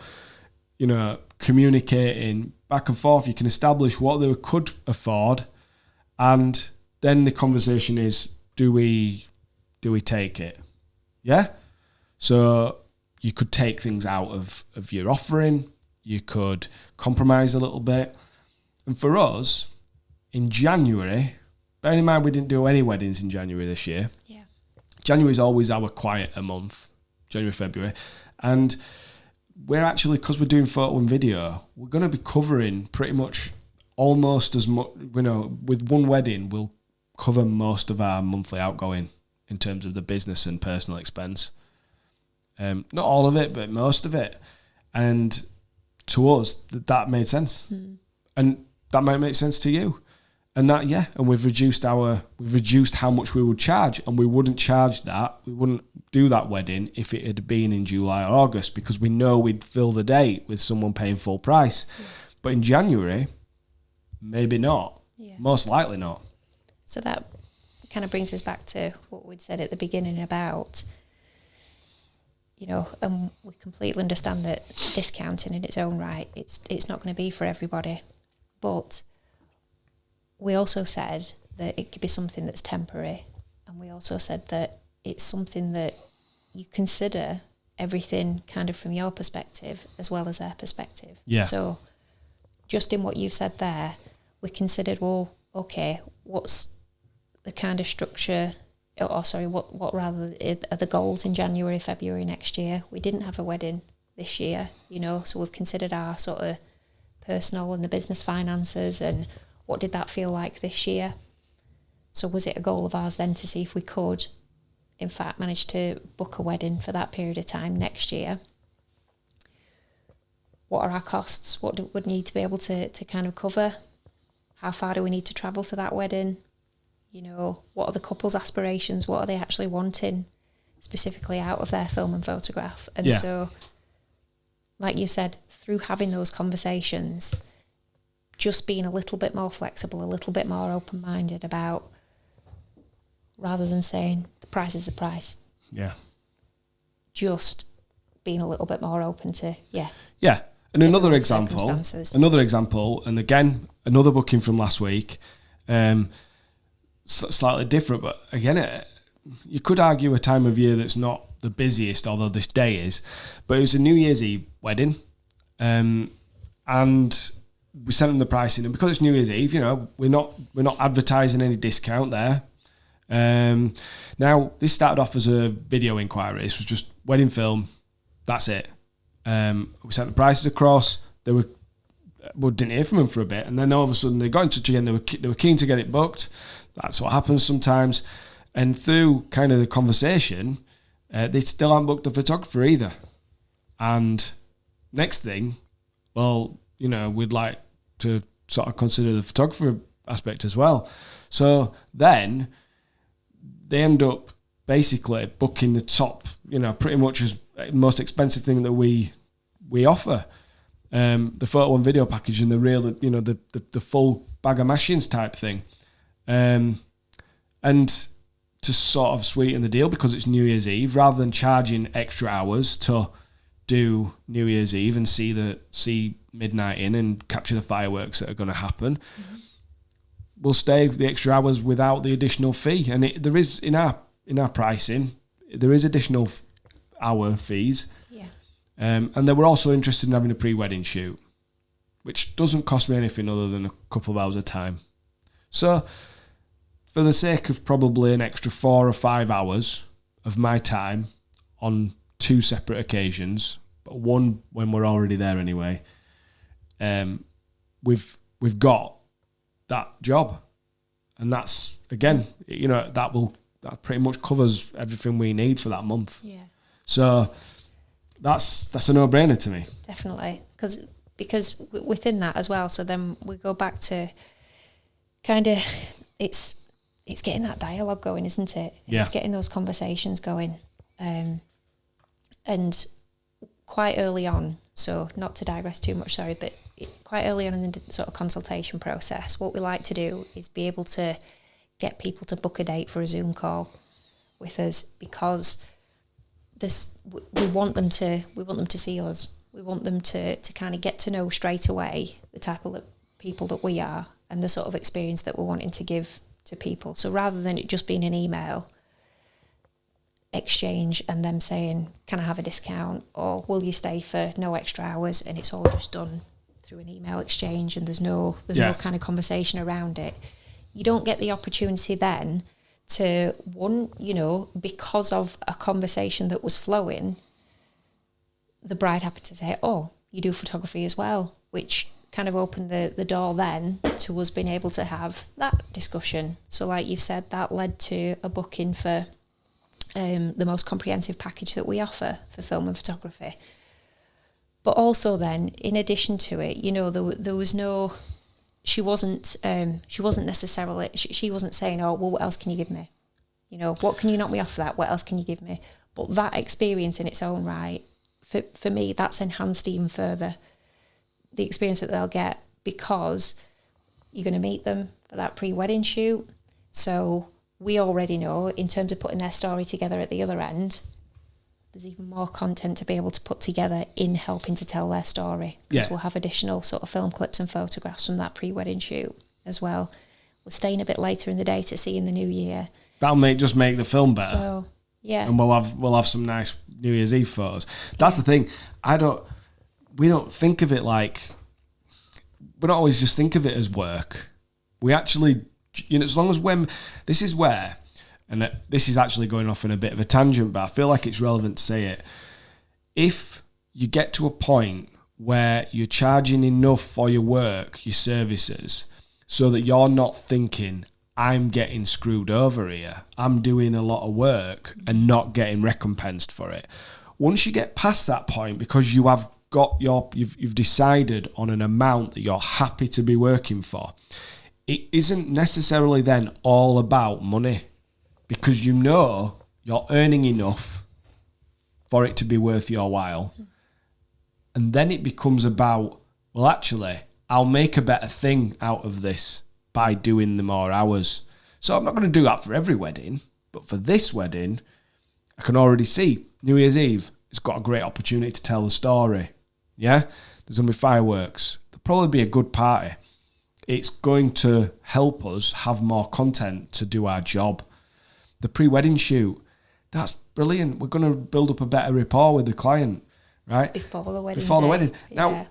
communicating back and forth, you can establish what they could afford, and then the conversation is, do we take it? Yeah? So you could take things out of your offering, you could compromise a little bit. And for us, in January, bearing in mind we didn't do any weddings in January this year. Yeah. January is always our quieter month, January, February. And we're actually, because we're doing photo and video, we're going to be covering pretty much almost as much, with one wedding, we'll cover most of our monthly outgoing in terms of the business and personal expense. Not all of it, but most of it. And to us, that made sense. And that might make sense to you. And and we've reduced how much we would charge, and we wouldn't charge that. We wouldn't do that wedding if it had been in July or August, because we know we'd fill the date with someone paying full price. Yeah. But in January, maybe not. Yeah. Most likely not. So that kind of brings us back to what we'd said at the beginning about, and we completely understand that discounting in its own right, it's not going to be for everybody. But we also said that it could be something that's temporary. And we also said that it's something that you consider everything kind of from your perspective as well as their perspective. Yeah. So just in what you've said there, we considered, well, okay, what's the kind of structure, what rather are the goals in January, February next year? We didn't have a wedding this year, so we've considered our sort of personal and the business finances and what did that feel like this year? So was it a goal of ours then to see if we could, in fact, manage to book a wedding for that period of time next year? What are our costs? What would need to be able to kind of cover? How far do we need to travel to that wedding? What are the couple's aspirations? What are they actually wanting specifically out of their film and photograph? And so, like you said, through having those conversations, just being a little bit more flexible, a little bit more open-minded about, rather than saying the price is the price. Yeah. Just being a little bit more open to, Yeah. And another example, and again, another booking from last week, slightly different, but again, you could argue a time of year that's not the busiest, although this day is, but it was a New Year's Eve wedding, and we sent them the pricing, and because it's New Year's Eve, we're not advertising any discount there. Now, this started off as a video inquiry. This was just wedding film. That's it. We sent the prices across. We didn't hear from them for a bit, and then all of a sudden they got in touch again. They were keen to get it booked. That's what happens sometimes. And through kind of the conversation, they still haven't booked the photographer either. And next thing, well, we'd like to sort of consider the photographer aspect as well. So then they end up basically booking the top, pretty much as most expensive thing that we offer. The photo and video package and the real, the full bag of mashings type thing. And to sort of sweeten the deal, because it's New Year's Eve, rather than charging extra hours to do New Year's Eve and see midnight in and capture the fireworks that are going to happen, we'll stay the extra hours without the additional fee. And there is in our pricing, there is additional hour fees. Yeah. And they were also interested in having a pre-wedding shoot, which doesn't cost me anything other than a couple of hours of time. So, for the sake of probably an extra 4 or 5 hours of my time on 2 separate occasions, but one when we're already there anyway, we've got that job, and that's, again, that pretty much covers everything we need for that month. Yeah. So that's a no-brainer to me. Definitely, because within that as well. So then we go back to kind of it's getting that dialogue going, isn't it? Yeah. It's getting those conversations going, and quite early on. So not to digress too much, sorry, but quite early on in the sort of consultation process, what we like to do is be able to get people to book a date for a Zoom call with us, because we want them to see us. We want them to kind of get to know straight away the type of people that we are and the sort of experience that we're wanting to give to people. So rather than it just being an email exchange and them saying, can I have a discount, or will you stay for no extra hours, and it's all just done through an email exchange and there's no kind of conversation around it, you don't get the opportunity then to, because of a conversation that was flowing, the bride happened to say, oh, you do photography as well, which kind of opened the door then to us being able to have that discussion. So like you've said, that led to a booking for the most comprehensive package that we offer for film and photography. But also then, in addition to it, there was no, she wasn't necessarily, she wasn't saying, oh, well, what else can you give me? What can you knock me off that? What else can you give me? But that experience in its own right, for me, that's enhanced even further the experience that they'll get, because you're going to meet them for that pre-wedding shoot. So we already know, in terms of putting their story together at the other end, there's even more content to be able to put together in helping to tell their story, because we'll have additional sort of film clips and photographs from that pre-wedding shoot as well. We're staying a bit later in the day to see in the new year. That'll just make the film better. So, yeah. And we'll have some nice New Year's Eve photos. That's the thing. We don't think of it like, we don't always just think of it as work. We actually, as long as this is where, and this is actually going off in a bit of a tangent, but I feel like it's relevant to say it. If you get to a point where you're charging enough for your work, your services, so that you're not thinking, I'm getting screwed over here, I'm doing a lot of work and not getting recompensed for it. Once you get past that point, because you have you've decided on an amount that you're happy to be working for, it isn't necessarily then all about money, because you're earning enough for it to be worth your while. And then it becomes about, well, actually, I'll make a better thing out of this by doing the more hours. So I'm not going to do that for every wedding, but for this wedding, I can already see New Year's Eve, it's got a great opportunity to tell the story. Yeah? There's going to be fireworks. There'll probably be a good party. It's going to help us have more content to do our job. The pre-wedding shoot, that's brilliant. We're going to build up a better rapport with the client, right? Before the wedding. Before the wedding. Now,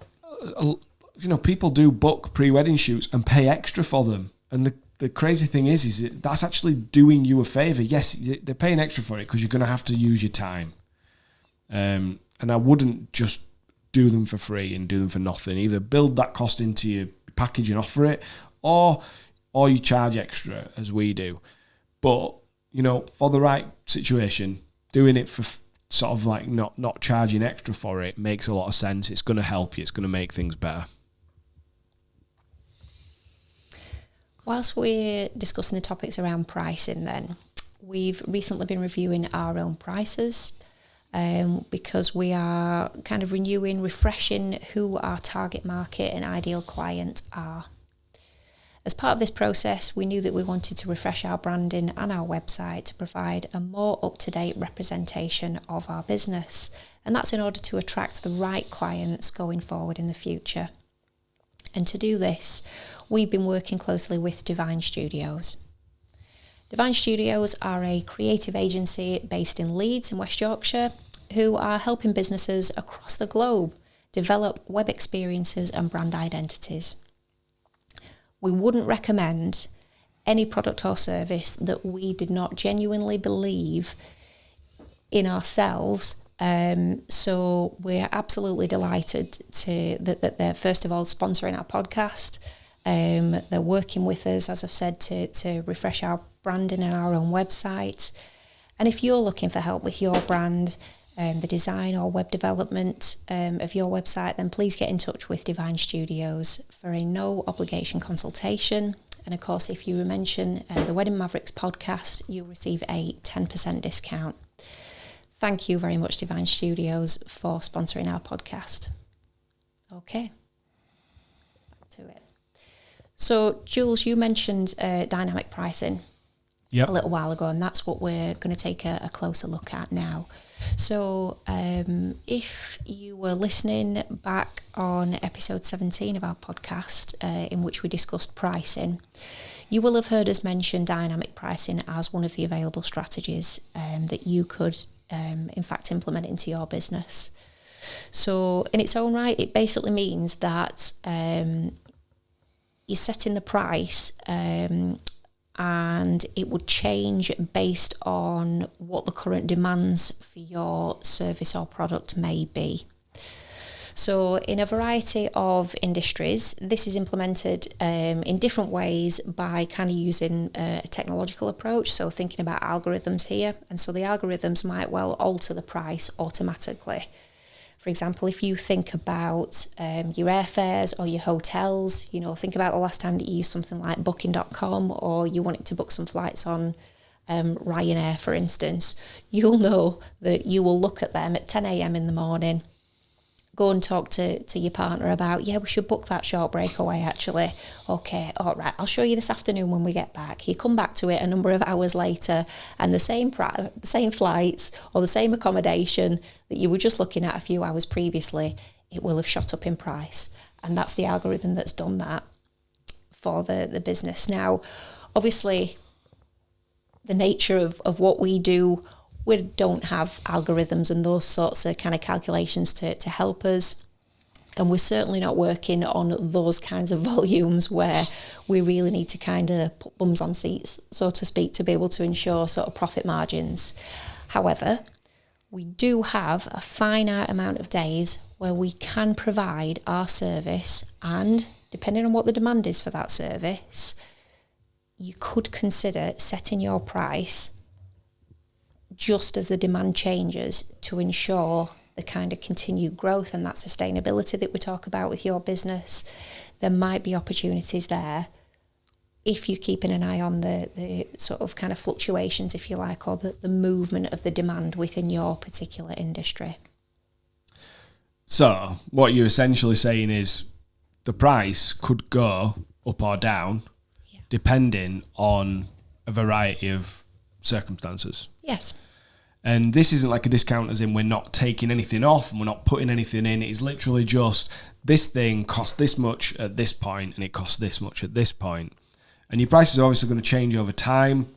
people do book pre-wedding shoots and pay extra for them. And the crazy thing is that's actually doing you a favour. Yes, they're paying extra for it because you're going to have to use your time. And I wouldn't just do them for free and do them for nothing. Either build that cost into your package and offer it, or you charge extra, as we do. But, for the right situation, doing it for sort of like not charging extra for it makes a lot of sense. It's going to help you. It's going to make things better. Whilst we're discussing the topics around pricing then, we've recently been reviewing our own prices because we are kind of refreshing who our target market and ideal clients are. As part of this process, we knew that we wanted to refresh our branding and our website to provide a more up-to-date representation of our business, and that's in order to attract the right clients going forward in the future. And to do this, we've been working closely with Divine Studios. Divine Studios are a creative agency based in Leeds in West Yorkshire who are helping businesses across the globe develop web experiences and brand identities. We wouldn't recommend any product or service that we did not genuinely believe in ourselves. So we're absolutely delighted that they're first of all sponsoring our podcast. They're working with us, as I've said, to refresh our branding and our own website. And if you're looking for help with your brand, the design or web development of your website, then please get in touch with Divine Studios for a no obligation consultation. And of course, if you mention the Wedding Mavericks podcast, you'll receive a 10% discount. Thank you very much, Divine Studios, for sponsoring our podcast. Okay, back to it. So, Jules, you mentioned dynamic pricing a little while ago, and that's what we're going to take a closer look at now. So if you were listening back on episode 17 of our podcast, in which we discussed pricing, you will have heard us mention dynamic pricing as one of the available strategies that you could, in fact, implement into your business. So in its own right, it basically means that you're setting the price and it would change based on what the current demands for your service or product may be. So in a variety of industries, this is implemented in different ways by kind of using a technological approach, so thinking about algorithms here. And so the algorithms might well alter the price automatically. For example, if you think about your airfares or your hotels, think about the last time that you used something like booking.com, or you wanted to book some flights on Ryanair, for instance, you'll know that you will look at them at 10 a.m. in the morning, go and talk to your partner about, we should book that short breakaway actually. Okay, all right, I'll show you this afternoon when we get back. You come back to it a number of hours later and the same flights or the same accommodation that you were just looking at a few hours previously, it will have shot up in price. And that's the algorithm that's done that for the business. Now, obviously, the nature of what we do, we don't have algorithms and those sorts of kind of calculations to help us. And we're certainly not working on those kinds of volumes where we really need to kind of put bums on seats, so to speak, to be able to ensure sort of profit margins. However, we do have a finite amount of days where we can provide our service, and depending on what the demand is for that service, you could consider setting your price just as the demand changes to ensure the kind of continued growth and that sustainability that we talk about with your business. There might be opportunities there if you're keeping an eye on the sort of kind of fluctuations, if you like, or the movement of the demand within your particular industry. So what you're essentially saying is the price could go up or down depending on a variety of circumstances. Yes. And this isn't like a discount as in we're not taking anything off and we're not putting anything in. It's literally just this thing costs this much at this point and it costs this much at this point. And your prices are obviously going to change over time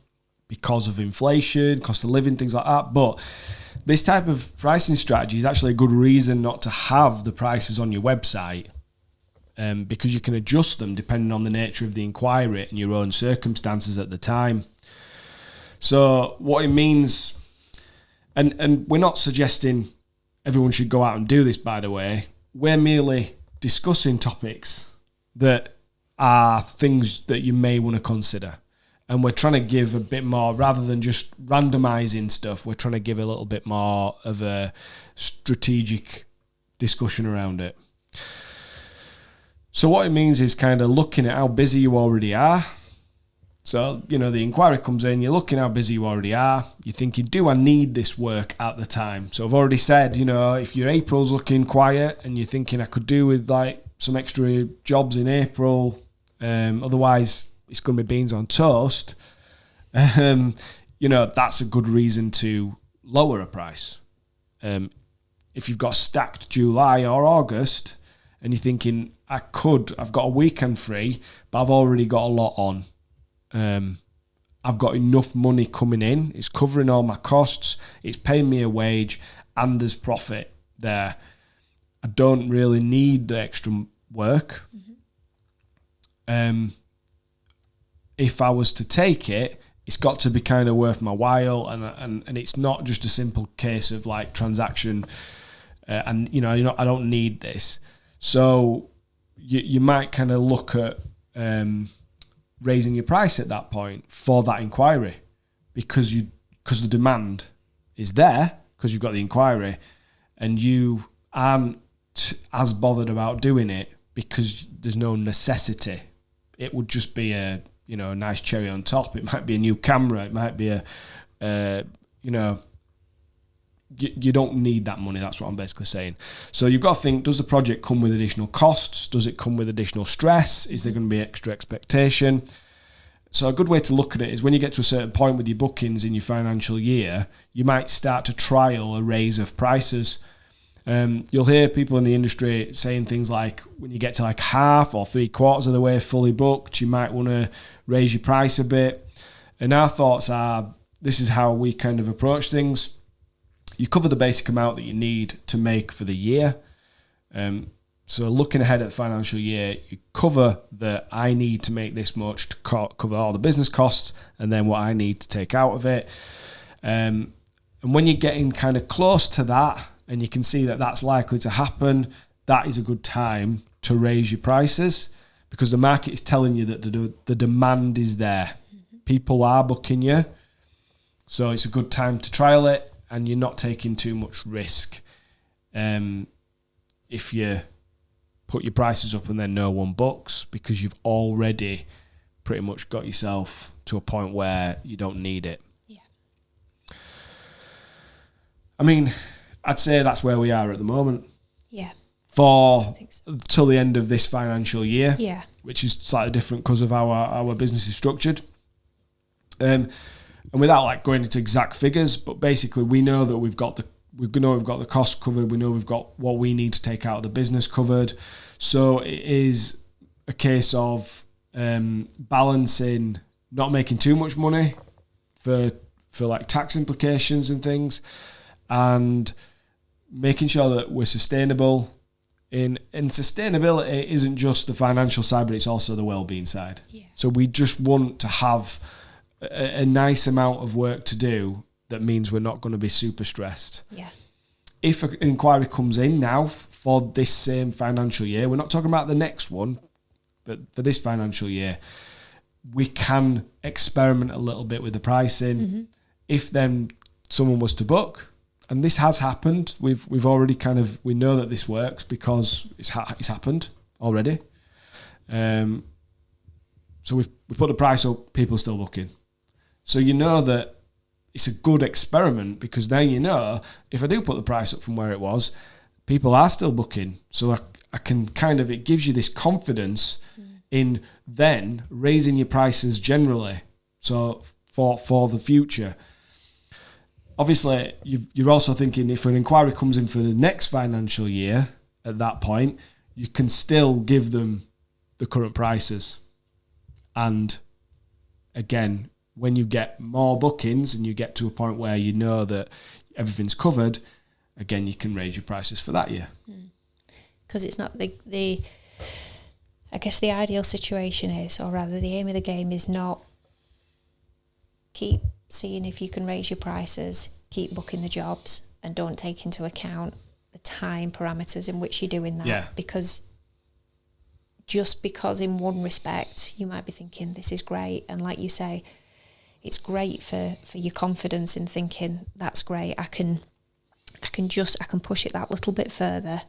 because of inflation, cost of living, things like that. But this type of pricing strategy is actually a good reason not to have the prices on your website, because you can adjust them depending on the nature of the inquiry and your own circumstances at the time. So what it means, and we're not suggesting everyone should go out and do this, by the way. We're merely discussing topics that are things that you may want to consider. And we're trying to give a bit more, rather than just randomizing stuff, we're trying to give a little bit more of a strategic discussion around it. So what it means is kind of looking at how busy you already are. So, you know, the inquiry comes in, you're looking how busy you already are. You're thinking, do I need this work at the time? So I've already said, you know, if your April's looking quiet and you're thinking I could do with like some extra jobs in April, otherwise it's going to be beans on toast, you know, that's a good reason to lower a price. If you've got stacked July or August and you're thinking, I've got a weekend free, but I've already got a lot on. I've got enough money coming in. It's covering all my costs. It's paying me a wage and there's profit there. I don't really need the extra work. If I was to take it, it's got to be kind of worth my while, and it's not just a simple case of like transaction. And you know, I don't need this. So you might kind of look at raising your price at that point for that inquiry, because the demand is there, because you've got the inquiry, and you aren't as bothered about doing it because there's no necessity. It would just be a nice cherry on top. It might be a new camera. It might be you don't need that money. That's what I'm basically saying. So you've got to think, does the project come with additional costs? Does it come with additional stress? Is there going to be extra expectation? So a good way to look at it is when you get to a certain point with your bookings in your financial year, you might start to trial a raise of prices. You'll hear people in the industry saying things like, when you get to like half or 3/4 of the way fully booked, you might want to raise your price a bit. And our thoughts are, this is how we kind of approach things. You cover the basic amount that you need to make for the year. So looking ahead at the financial year, you cover that I need to make this much to cover all the business costs, and then what I need to take out of it. And when you're getting kind of close to that, and you can see that that's likely to happen, that is a good time to raise your prices, because the market is telling you that the demand is there. People are booking you. So it's a good time to trial it, and you're not taking too much risk. If you put your prices up and then no one books, because you've already pretty much got yourself to a point where you don't need it. Yeah. I mean, I'd say that's where we are at the moment. Yeah. Till the end of this financial year. Yeah. Which is slightly different because of how our business is structured. And without like going into exact figures, but basically we know that we've got the cost covered. We know we've got what we need to take out of the business covered. So it is a case of balancing, not making too much money for like tax implications and things, and making sure that we're sustainable. And sustainability isn't just the financial side, but it's also the well-being side. Yeah. So we just want to have a nice amount of work to do that means we're not going to be super stressed. Yeah. If an inquiry comes in now for this same financial year, we're not talking about the next one, but for this financial year, we can experiment a little bit with the pricing. Mm-hmm. If then someone was to book, and this has happened, we've already we know that this works because it's happened already. So we put the price up, people are still booking. So you know that it's a good experiment, because then you know if I do put the price up from where it was, people are still booking. So I can it gives you this confidence in then raising your prices generally. So for the future. Obviously, you're also thinking if an inquiry comes in for the next financial year, at that point, you can still give them the current prices. And again, when you get more bookings and you get to a point where you know that everything's covered, again, you can raise your prices for that year. Because it's not I guess the ideal situation is, or rather the aim of the game is not keep seeing if you can raise your prices, keep booking the jobs, and don't take into account the time parameters in which you're doing that. Yeah. Because in one respect you might be thinking this is great, and like you say, it's great for your confidence in thinking, that's great, I can push it that little bit further,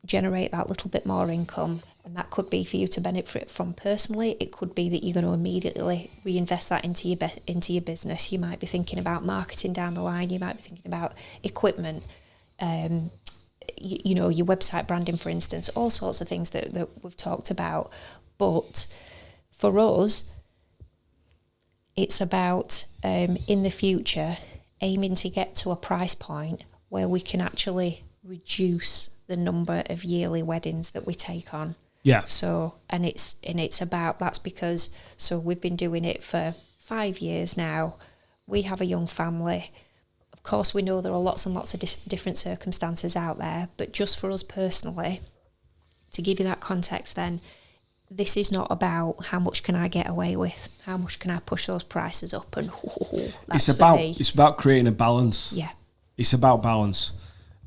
generate that little bit more income, and that could be for you to benefit from personally. It could be that you're going to immediately reinvest that into your business. You might be thinking about marketing down the line. You might be thinking about equipment, you know, your website branding, for instance, all sorts of things that we've talked about. But for us, it's about in the future aiming to get to a price point where we can actually reduce the number of yearly weddings that we take on. Yeah. So, and it's about, that's because, so we've been doing it for 5 years now. We have a young family. Of course, we know there are lots and lots of different circumstances out there, but just for us personally, to give you that context then, this is not about how much can I get away with, how much can I push those prices up, and that's it's about creating a balance. Yeah. It's about balance.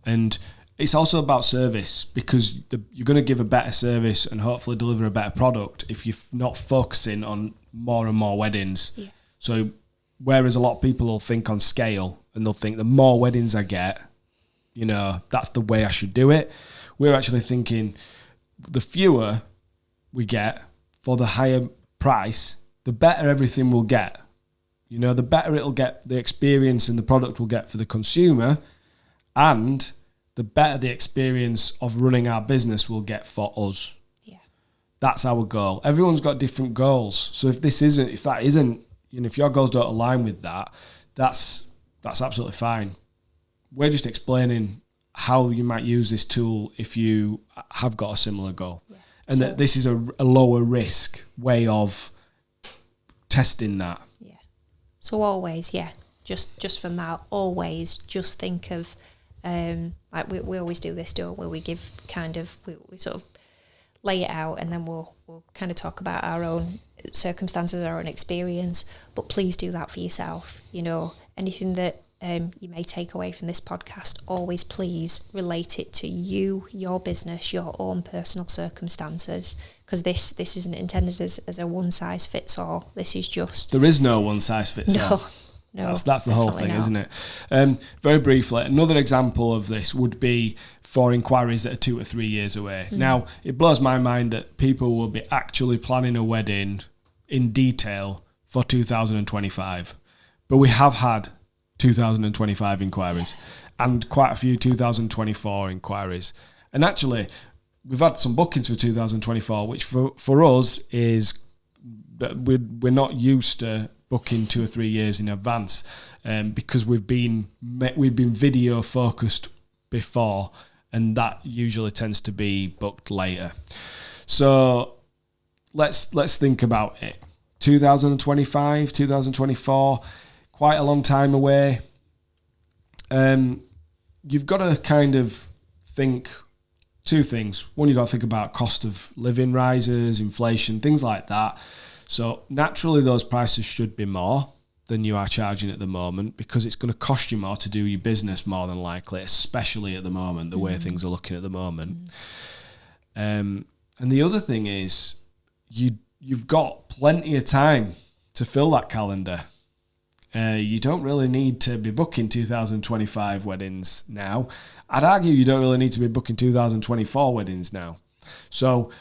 And it's also about service, because you're going to give a better service and hopefully deliver a better product if you're not focusing on more and more weddings. Yeah. So whereas a lot of people will think on scale and they'll think the more weddings I get, you know, that's the way I should do it. We're actually thinking the fewer we get for the higher price, the better everything will get. You know, the better it'll get, the experience and the product will get for the consumer, and the better the experience of running our business will get for us. Yeah. That's our goal. Everyone's got different goals. So if that isn't, you know, if your goals don't align with that, that's absolutely fine. We're just explaining how you might use this tool if you have got a similar goal. Yeah. And that this is a lower risk way of testing that. Yeah. So always, just from that, always just think of, like we always do this, don't we? We give we sort of lay it out, and then we'll kind of talk about our own circumstances, our own experience. But please do that for yourself. You know, anything that you may take away from this podcast, always please relate it to you, your business, your own personal circumstances, because this isn't intended as a one size fits all. This is just, there is no one size fits all. No, that's the whole thing, not. isn't it? Very briefly, another example of this would be for inquiries that are 2 or 3 years away. Now, it blows my mind that people will be actually planning a wedding in detail for 2025. But we have had 2025 inquiries and quite a few 2024 inquiries. And actually, we've had some bookings for 2024, which for us is, we're not used to booking 2 or 3 years in advance, because we've been video focused before, and that usually tends to be booked later. So let's think about it. 2025, 2024, quite a long time away. You've got to kind of think two things. One, you've got to think about cost of living rises, inflation, things like that. So naturally those prices should be more than you are charging at the moment, because it's going to cost you more to do your business, more than likely, especially at the moment, the way things are looking at the moment. And the other thing is you've got plenty of time to fill that calendar. You don't really need to be booking 2025 weddings now. I'd argue you don't really need to be booking 2024 weddings now. So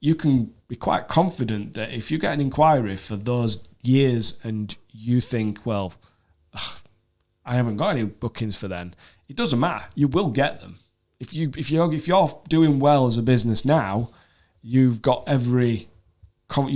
you can be quite confident that if you get an inquiry for those years and you think, well, I haven't got any bookings for then, it doesn't matter. You will get them. If you're doing well as a business now, you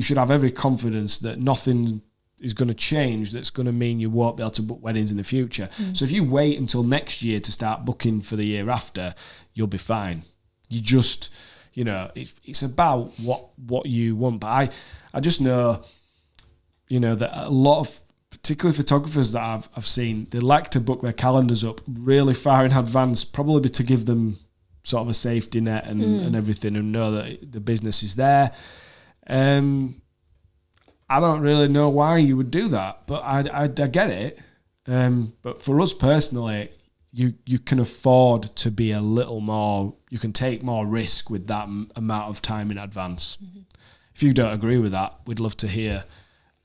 should have every confidence that nothing is going to change that's going to mean you won't be able to book weddings in the future. So if you wait until next year to start booking for the year after, you'll be fine. You just, you know, it's about what you want. But I just know, you know, that a lot of, particularly photographers that I've seen, they like to book their calendars up really far in advance, probably to give them sort of a safety net and everything, and know that the business is there. I don't really know why you would do that, but I get it. But for us personally, you can afford to be a little more, you can take more risk with that amount of time in advance. If you don't agree with that, we'd love to hear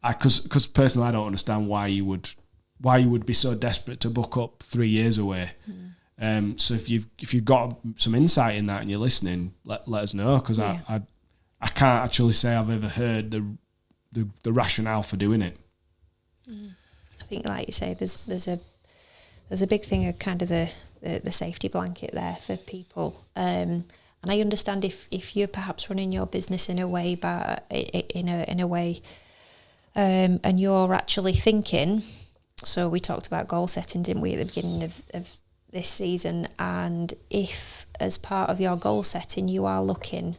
because personally I don't understand why you would be so desperate to book up 3 years away. So if you've got some insight in that and you're listening, let us know, because I can't actually say I've ever heard the rationale for doing it. I think, like you say, there's a big thing of kind of the safety blanket there for people. And I understand if you're perhaps running your business in a way, and you're actually thinking. So we talked about goal setting, didn't we, at the beginning of this season? And if, as part of your goal setting, you are looking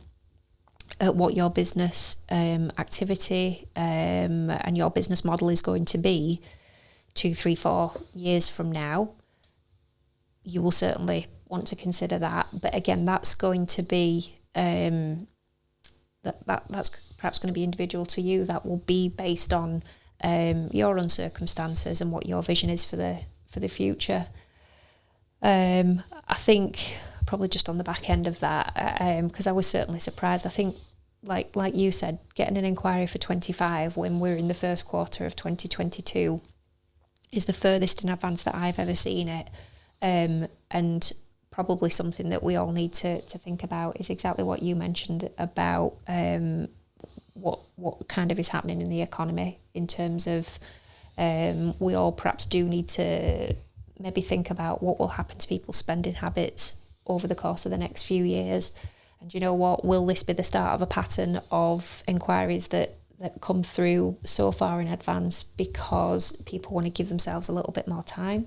at what your business activity and your business model is going to be 2, 3, 4 years from now, you will certainly want to consider that. But again, that's going to be that's perhaps going to be individual to you. That will be based on your own circumstances and what your vision is for the future. I think probably just on the back end of that, because I was certainly surprised. I think, like you said, getting an inquiry for 25 when we're in the first quarter of 2022 is the furthest in advance that I've ever seen it. And probably something that we all need to think about is exactly what you mentioned about what kind of is happening in the economy, in terms of we all perhaps do need to maybe think about what will happen to people's spending habits over the course of the next few years. And you know what, will this be the start of a pattern of inquiries that come through so far in advance because people want to give themselves a little bit more time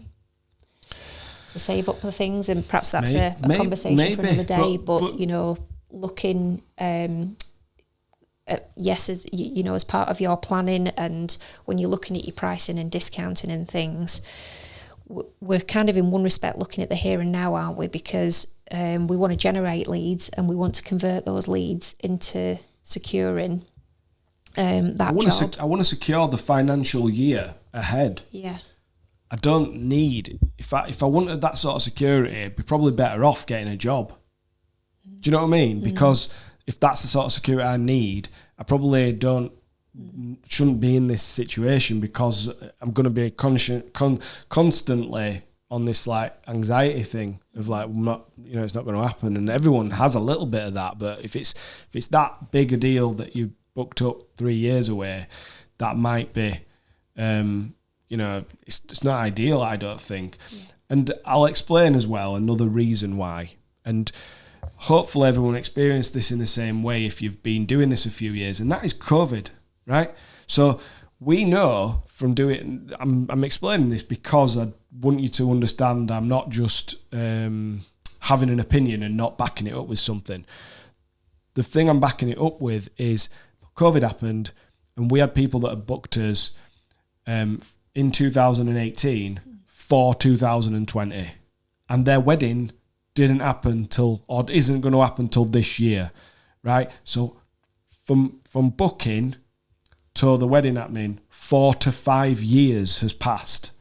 to save up for things? And perhaps that's a conversation for another day, but you know, looking yes, as you know, as part of your planning, and when you're looking at your pricing and discounting and things, we're kind of in one respect looking at the here and now, aren't we? Because we want to generate leads and we want to convert those leads into securing that job. I want to secure the financial year ahead. Yeah. I don't need, if I wanted that sort of security, I'd be probably better off getting a job. Do you know what I mean? Because if that's the sort of security I need, I probably shouldn't be in this situation, because I'm going to be constantly on this like anxiety thing of like, it's not going to happen. And everyone has a little bit of that, but if it's that big a deal that you booked up 3 years away, that might be, it's not ideal, I don't think. Yeah. And I'll explain as well another reason why. And hopefully everyone experienced this in the same way if you've been doing this a few years, and that is COVID, right? So we know from doing, I'm explaining this because I want you to understand I'm not just having an opinion and not backing it up with something. The thing I'm backing it up with is COVID happened, and we had people that had booked us in 2018 for 2020, and their wedding didn't happen or isn't going to happen till this year, right? So from booking to the wedding happening, 4 to 5 years has passed.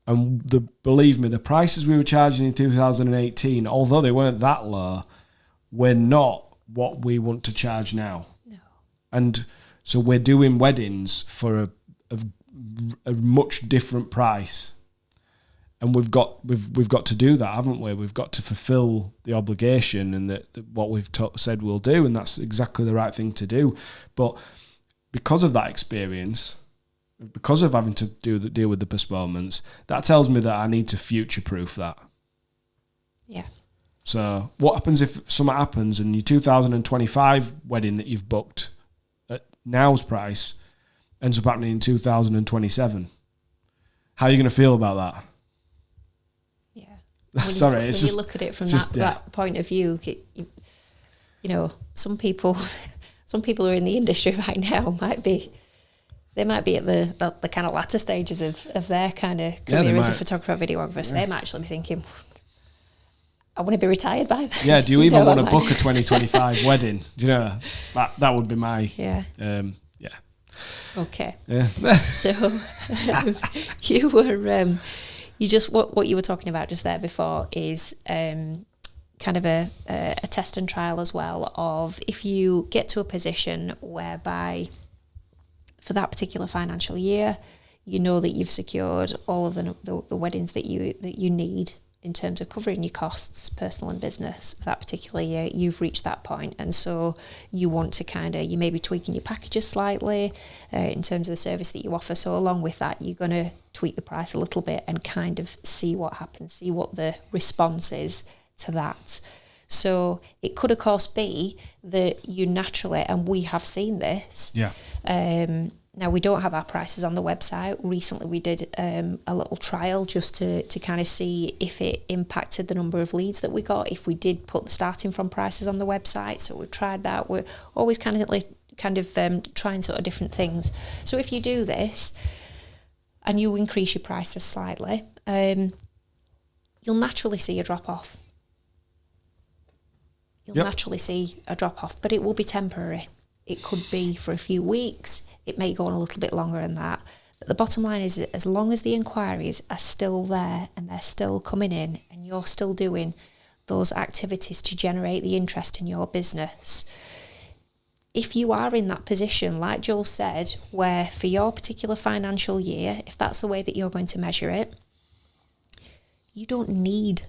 And believe me, the prices we were charging in 2018, although they weren't that low, were not what we want to charge now. No. And so we're doing weddings for a much different price. And we've got to do that, haven't we? We've got to fulfil the obligation and what we've said we'll do, and that's exactly the right thing to do. But because of that experience, because of having to deal with the postponements, that tells me that I need to future-proof that. Yeah. So what happens if something happens and your 2025 wedding that you've booked at now's price ends up happening in 2027? How are you going to feel about that? Sorry, when you look at it from that point of view, some people who are in the industry right now might be at the kind of latter stages of their kind of career as a photographer, videographer. So they might actually be thinking, I want to be retired by then. Yeah, do you even want to book a 2025 wedding? Do you know, that would be my... Yeah. Okay. Yeah. So you were... You just what you were talking about just there before is kind of a test and trial as well of if you get to a position whereby for that particular financial year, you know that you've secured all of the weddings that you need in terms of covering your costs, personal and business, for that particular year. You've reached that point, and so you want to you may be tweaking your packages slightly in terms of the service that you offer. So along with that, you're going to tweak the price a little bit and kind of see what happens, see what the response is to that. So it could, of course, be that you naturally, and we have seen this. Yeah. Now, we don't have our prices on the website. Recently, we did a little trial just to kind of see if it impacted the number of leads that we got, if we did put the starting from prices on the website. So we've tried that. We're always kind of trying sort of different things. So if you do this and you increase your prices slightly, you'll naturally see a drop-off. You'll naturally see a drop-off, but it will be temporary. It could be for a few weeks. It may go on a little bit longer than that. But the bottom line is that as long as the inquiries are still there and they're still coming in and you're still doing those activities to generate the interest in your business, if you are in that position, like Joel said, where for your particular financial year, if that's the way that you're going to measure it, you don't need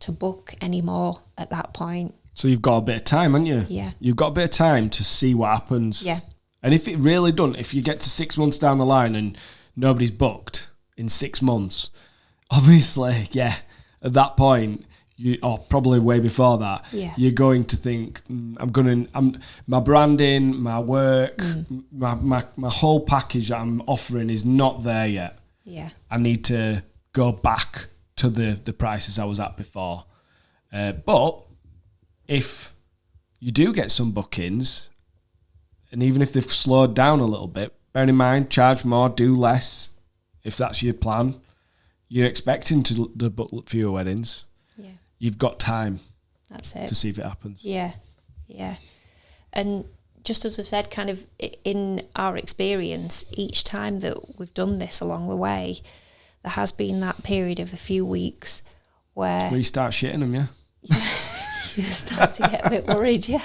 to book anymore at that point. So you've got a bit of time, haven't you? Yeah. You've got a bit of time to see what happens. Yeah. And if it really doesn't, if you get to 6 months down the line and nobody's booked in 6 months, obviously, yeah, at that point, or probably way before that, you're going to think, my branding, my work, my whole package that I'm offering is not there yet. Yeah. I need to go back to the prices I was at before. But if you do get some bookings, and even if they've slowed down a little bit, bear in mind, charge more, do less. If that's your plan, you're expecting to book fewer weddings. Yeah, you've got time. That's it. To see if it happens. Yeah, yeah. And just as I've said, kind of in our experience, each time that we've done this along the way, there has been that period of a few weeks where you start shitting them, yeah. You start to get a bit worried, yeah.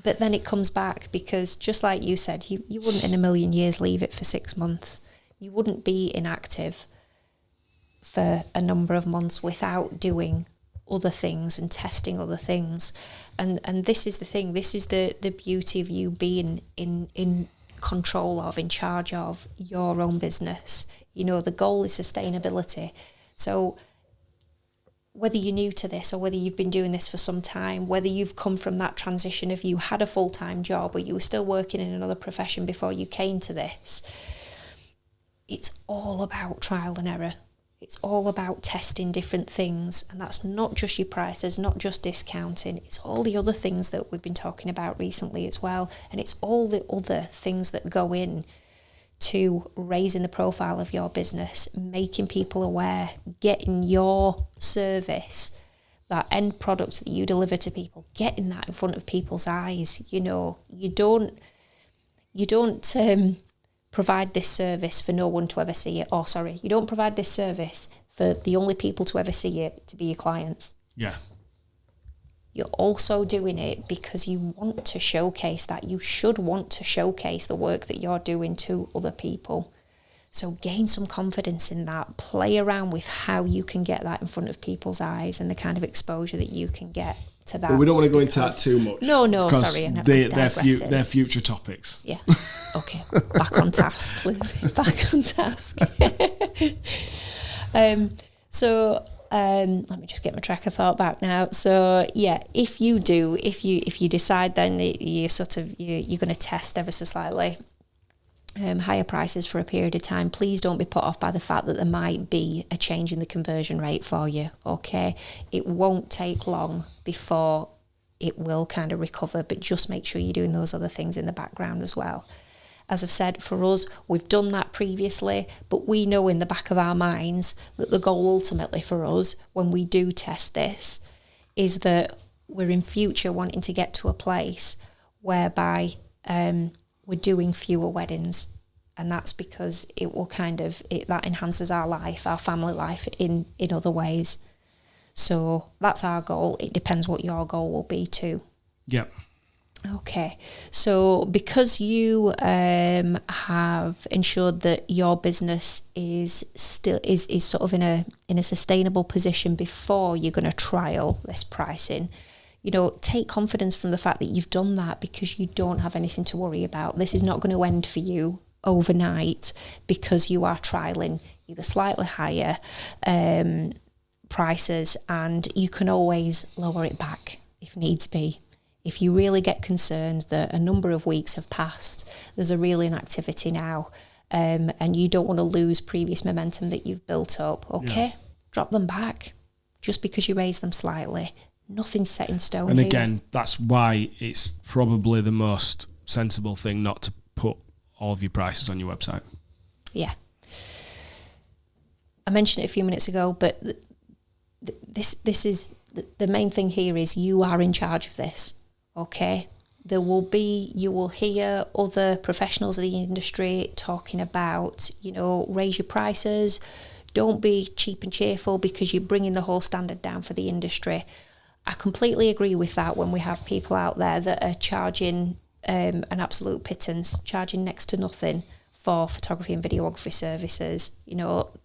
But then it comes back because, just like you said, you wouldn't in a million years leave it for 6 months. You wouldn't be inactive for a number of months without doing other things and testing other things. And this is the thing. This is the beauty of you being in control of, in charge of your own business. You know, the goal is sustainability. So whether you're new to this or whether you've been doing this for some time, whether you've come from that transition of you had a full-time job or you were still working in another profession before you came to this, it's all about trial and error. It's all about testing different things, and that's not just your prices, not just discounting. It's all the other things that we've been talking about recently as well, and it's all the other things that go in to raising the profile of your business, making people aware, getting your service, that end product that you deliver to people, getting that in front of people's eyes. You know, you don't provide this service for no one to ever see it. Or sorry, you don't provide this service for the only people to ever see it to be your clients. Yeah. You're also doing it because you want to showcase that. You should want to showcase the work that you're doing to other people. So gain some confidence in that. Play around with how you can get that in front of people's eyes and the kind of exposure that you can get to that. But we don't want to go into that too much. No, sorry. They're future topics. Yeah. Okay. Back on task, Lindsay. Back on task. Let me just get my track of thought back now. So yeah, if you decide then that you're going to test ever so slightly higher prices for a period of time, please don't be put off by the fact that there might be a change in the conversion rate for you. Okay, it won't take long before it will kind of recover, but just make sure you're doing those other things in the background as well. As I've said, for us, we've done that previously, but we know in the back of our minds that the goal ultimately for us, when we do test this, is that we're in future wanting to get to a place whereby we're doing fewer weddings. And that's because it will that enhances our life, our family life in other ways. So that's our goal. It depends what your goal will be too. Yeah. Okay, so because you have ensured that your business is still is sort of in a sustainable position before you're going to trial this pricing, take confidence from the fact that you've done that, because you don't have anything to worry about. This is not going to end for you overnight because you are trialing either slightly higher prices, and you can always lower it back if needs be. If you really get concerned that a number of weeks have passed, there's a real inactivity now, and you don't want to lose previous momentum that you've built up, okay? Drop them back. Just because you raise them slightly, nothing's set in stone. And here. again, that's why it's probably the most sensible thing not to put all of your prices on your website. Yeah. I mentioned it a few minutes ago, but this is the main thing here is you are in charge of this. Okay, you will hear other professionals of the industry talking about, raise your prices. Don't be cheap and cheerful because you're bringing the whole standard down for the industry. I completely agree with that when we have people out there that are charging an absolute pittance, charging next to nothing for photography and videography services.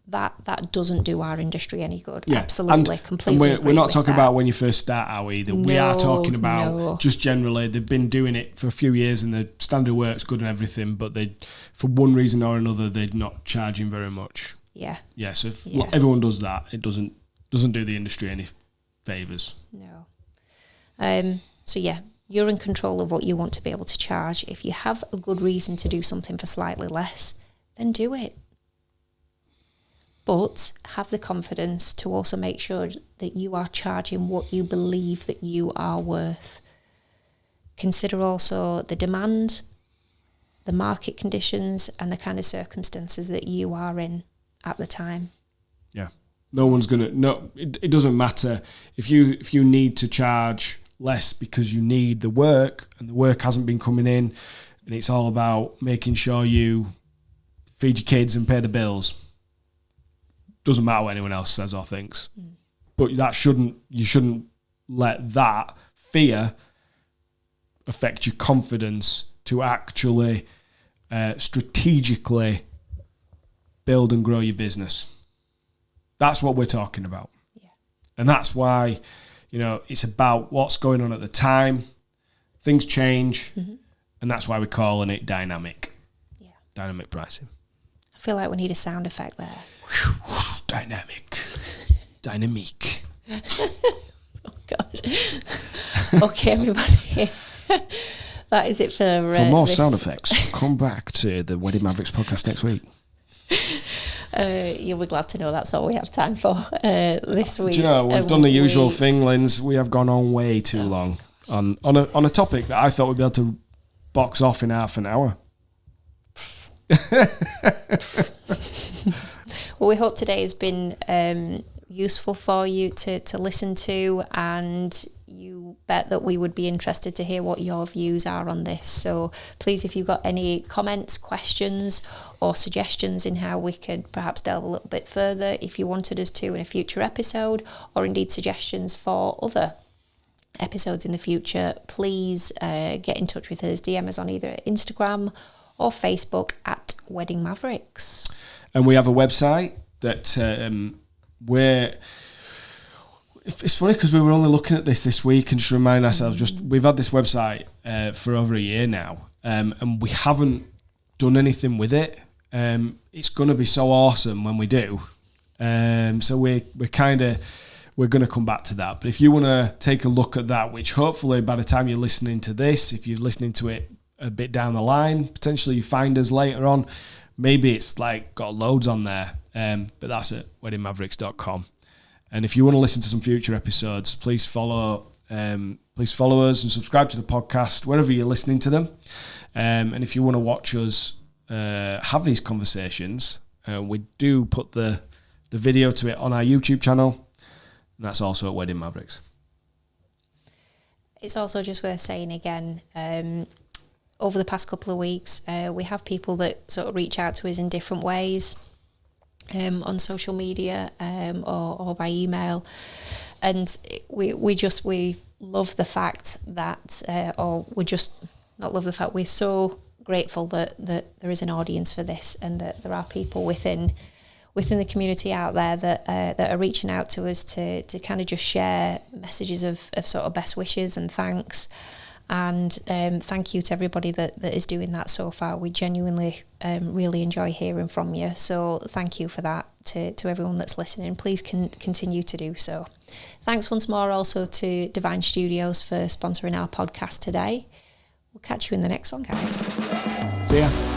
That doesn't do our industry any good. Yeah. Absolutely, completely. And we're not talking about when you first start out either. We are talking about just generally. They've been doing it for a few years and the standard work's good and everything, but they, for one reason or another, they're not charging very much. Yeah. Yeah. So if everyone does that, it doesn't do the industry any favours. No. So yeah. You're in control of what you want to be able to charge. If you have a good reason to do something for slightly less, then do it. But have the confidence to also make sure that you are charging what you believe that you are worth. Consider also the demand, the market conditions, and the kind of circumstances that you are in at the time. Yeah. It doesn't matter if you need to charge less because you need the work and the work hasn't been coming in, and it's all about making sure you feed your kids and pay the bills. Doesn't matter what anyone else says or thinks. But you shouldn't let that fear affect your confidence to actually strategically build and grow your business. That's what we're talking about. Yeah. And that's why it's about what's going on at the time. Things change, and that's why we're calling it dynamic. Yeah. Dynamic pricing. I feel like we need a sound effect there. Dynamic. Dynamique. Oh, gosh. Okay, everybody. That is it for more sound effects, come back to the Wedding Mavericks podcast next week. You'll be glad to know that's all we have time for this week. Do you know, we've done the usual thing, Linz. We have gone on way too long on a topic that I thought we'd be able to box off in half an hour. Well, we hope today has been useful for you to listen to, and you bet that we would be interested to hear what your views are on this. So please, if you've got any comments, questions or suggestions in how we could perhaps delve a little bit further, if you wanted us to in a future episode, or indeed suggestions for other episodes in the future, please get in touch with us. DM us on either Instagram or Facebook at Wedding Mavericks. And we have a website that it's funny because we were only looking at this week and just remind ourselves, we've had this website for over a year now, and we haven't done anything with it. It's going to be so awesome when we do. So we're going to come back to that. But if you want to take a look at that, which hopefully by the time you're listening to this, if you're listening to it a bit down the line, potentially you find us later on, maybe it's got loads on there. But that's at weddingmavericks.com. And if you want to listen to some future episodes, please follow us and subscribe to the podcast wherever you're listening to them. And if you want to watch us have these conversations, we do put the video to it on our YouTube channel. And that's also at Wedding Mavericks. It's also just worth saying again, over the past couple of weeks, we have people that sort of reach out to us in different ways. On social media or by email, and we love the fact that, or we're just not love the fact, we're so grateful that there is an audience for this, and that there are people within the community out there that are reaching out to us to kind of just share messages of sort of best wishes and thanks. And thank you to everybody that is doing that so far. We genuinely really enjoy hearing from you. So thank you for that to everyone that's listening. Please continue to do so. Thanks once more also to Divine Studios for sponsoring our podcast today. We'll catch you in the next one, guys. See ya.